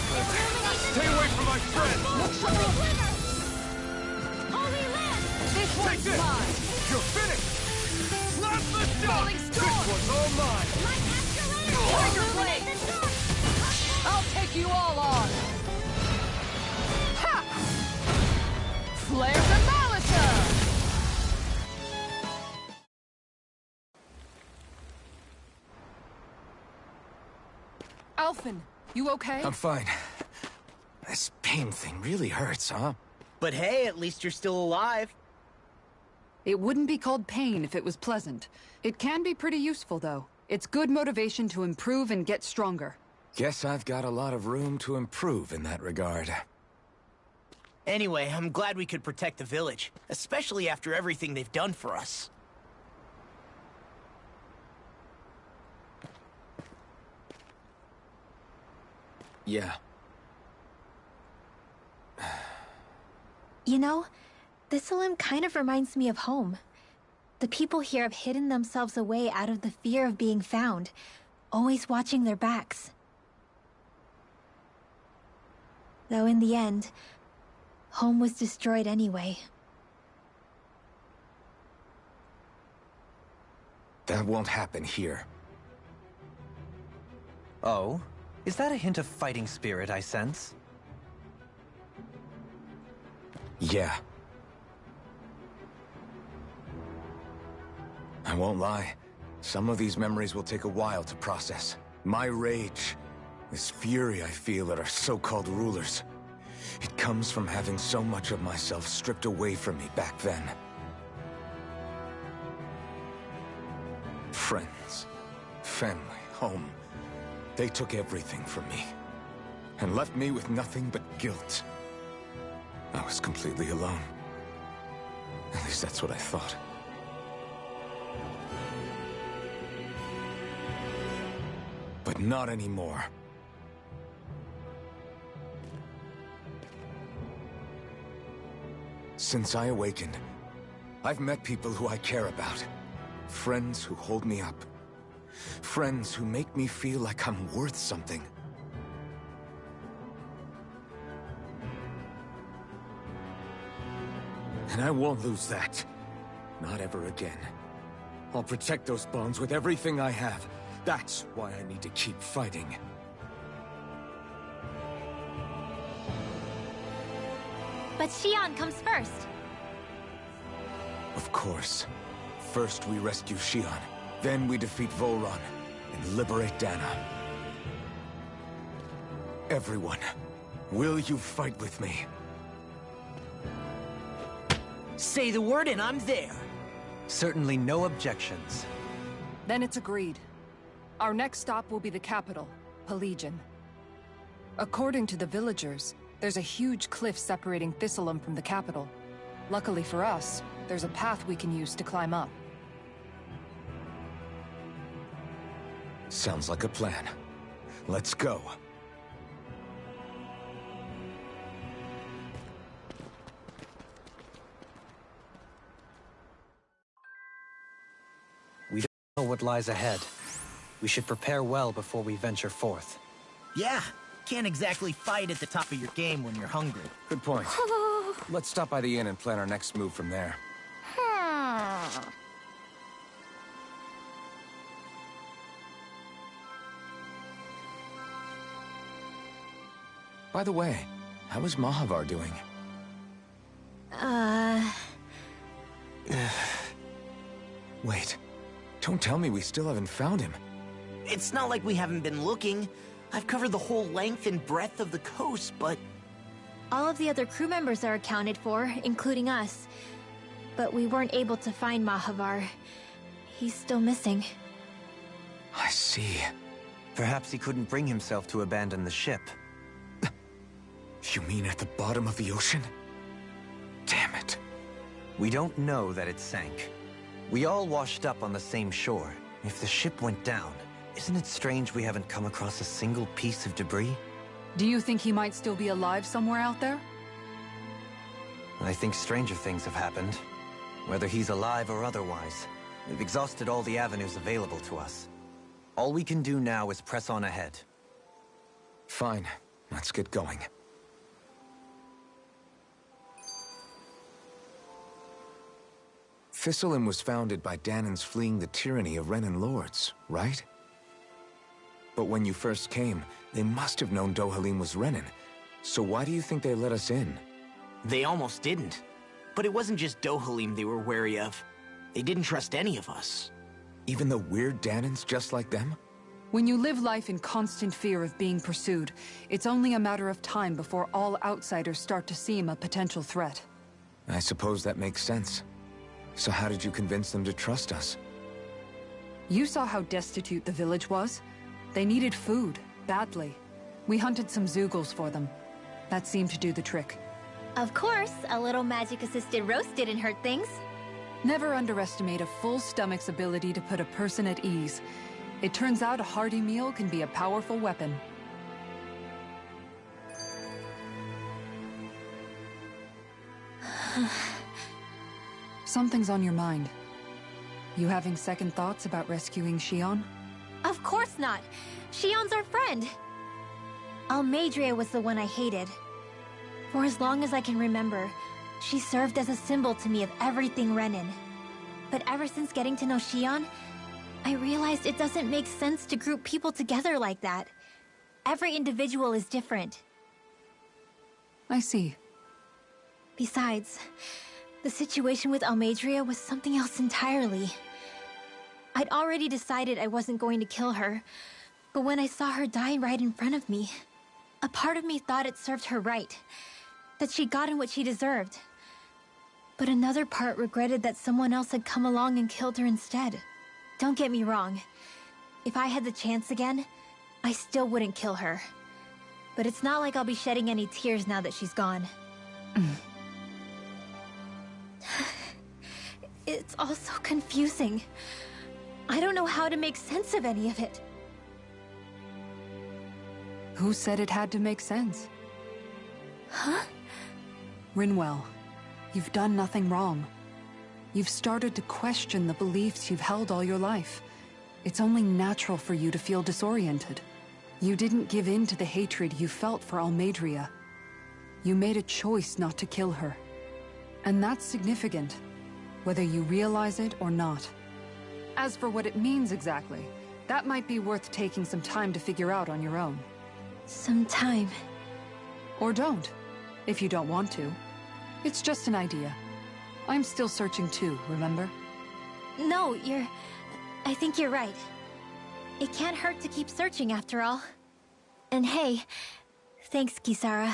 Stay away from my friend! Holy Land. This Take one's this! mine! You're finished! Plasma shock! Falling storm! This one's all mine! My astral energy. Tiger Illuminate blade. the storm. I'll take you all on! Ha! Flare the Molotov! Alphen, you okay? I'm fine. This pain thing really hurts, huh? But hey, at least you're still alive. It wouldn't be called pain if it was pleasant. It can be pretty useful, though. It's good motivation to improve and get stronger. Guess I've got a lot of room to improve in that regard. Anyway, I'm glad we could protect the village, especially after everything they've done for us. Yeah. You know, Thistleum kind of reminds me of home. The people here have hidden themselves away out of the fear of being found, always watching their backs. Though in the end, home was destroyed anyway. That won't happen here. Oh? Is that a hint of fighting spirit I sense? Yeah. I won't lie. Some of these memories will take a while to process. My rage, this fury I feel at our so-called rulers, it comes from having so much of myself stripped away from me back then. Friends, family, home. They took everything from me, and left me with nothing but guilt. I was completely alone. At least that's what I thought. But not anymore. Since I awakened, I've met people who I care about. Friends who hold me up. Friends who make me feel like I'm worth something. And I won't lose that. Not ever again. I'll protect those bonds with everything I have. That's why I need to keep fighting. But Xion comes first. Of course. First we rescue Xion, then we defeat Volron and liberate Dana. Everyone, will you fight with me? Say the word and I'm there. Certainly no objections. Then it's agreed. Our next stop will be the capital, Pelegion. According to the villagers, there's a huge cliff separating Thistleum from the capital. Luckily for us, there's a path we can use to climb up. Sounds like a plan. Let's go. We don't know what lies ahead. We should prepare well before we venture forth. Yeah, can't exactly fight at the top of your game when you're hungry. Good point. Let's stop by the inn and plan our next move from there. By the way, how is Mahavar doing? Wait, don't tell me we still haven't found him. It's not like we haven't been looking. I've covered the whole length and breadth of the coast, but... All of the other crew members are accounted for, including us. But we weren't able to find Mahavar. He's still missing. I see. Perhaps he couldn't bring himself to abandon the ship. You mean at the bottom of the ocean? Damn it. We don't know that it sank. We all washed up on the same shore. If the ship went down, isn't it strange we haven't come across a single piece of debris? Do you think he might still be alive somewhere out there? I think stranger things have happened. Whether he's alive or otherwise, we've exhausted all the avenues available to us. All we can do now is press on ahead. Fine, let's get going. Thistleum was founded by Danan's fleeing the tyranny of Renan lords, right? But when you first came, they must have known Dohalim was Renan. So why do you think they let us in? They almost didn't. But it wasn't just Dohalim they were wary of. They didn't trust any of us. Even though we're Danans just like them? When you live life in constant fear of being pursued, it's only a matter of time before all outsiders start to seem a potential threat. I suppose that makes sense. So how did you convince them to trust us? You saw how destitute the village was. They needed food, badly. We hunted some Zeugles for them. That seemed to do the trick. Of course, a little magic-assisted roast didn't hurt things. Never underestimate a full stomach's ability to put a person at ease. It turns out a hearty meal can be a powerful weapon. Something's on your mind. You having second thoughts about rescuing Shion? Of course not. Shion's our friend. Almeidrea was the one I hated. For as long as I can remember, she served as a symbol to me of everything Renin. But ever since getting to know Shion, I realized it doesn't make sense to group people together like that. Every individual is different. I see. Besides, the situation with Almeidrea was something else entirely. I'd already decided I wasn't going to kill her, but when I saw her die right in front of me, a part of me thought it served her right, that she'd gotten what she deserved. But another part regretted that someone else had come along and killed her instead. Don't get me wrong. If I had the chance again, I still wouldn't kill her. But it's not like I'll be shedding any tears now that she's gone. It's all so confusing. I don't know how to make sense of any of it. Who said it had to make sense? Huh? Rinwell, you've done nothing wrong. You've started to question the beliefs you've held all your life. It's only natural for you to feel disoriented. You didn't give in to the hatred you felt for Almeidrea. You made a choice not to kill her. And that's significant, whether you realize it or not. As for what it means exactly, that might be worth taking some time to figure out on your own. Some time. Or don't, if you don't want to. It's just an idea. I'm still searching too, remember? No, I think you're right. It can't hurt to keep searching after all. And hey, thanks, Kisara.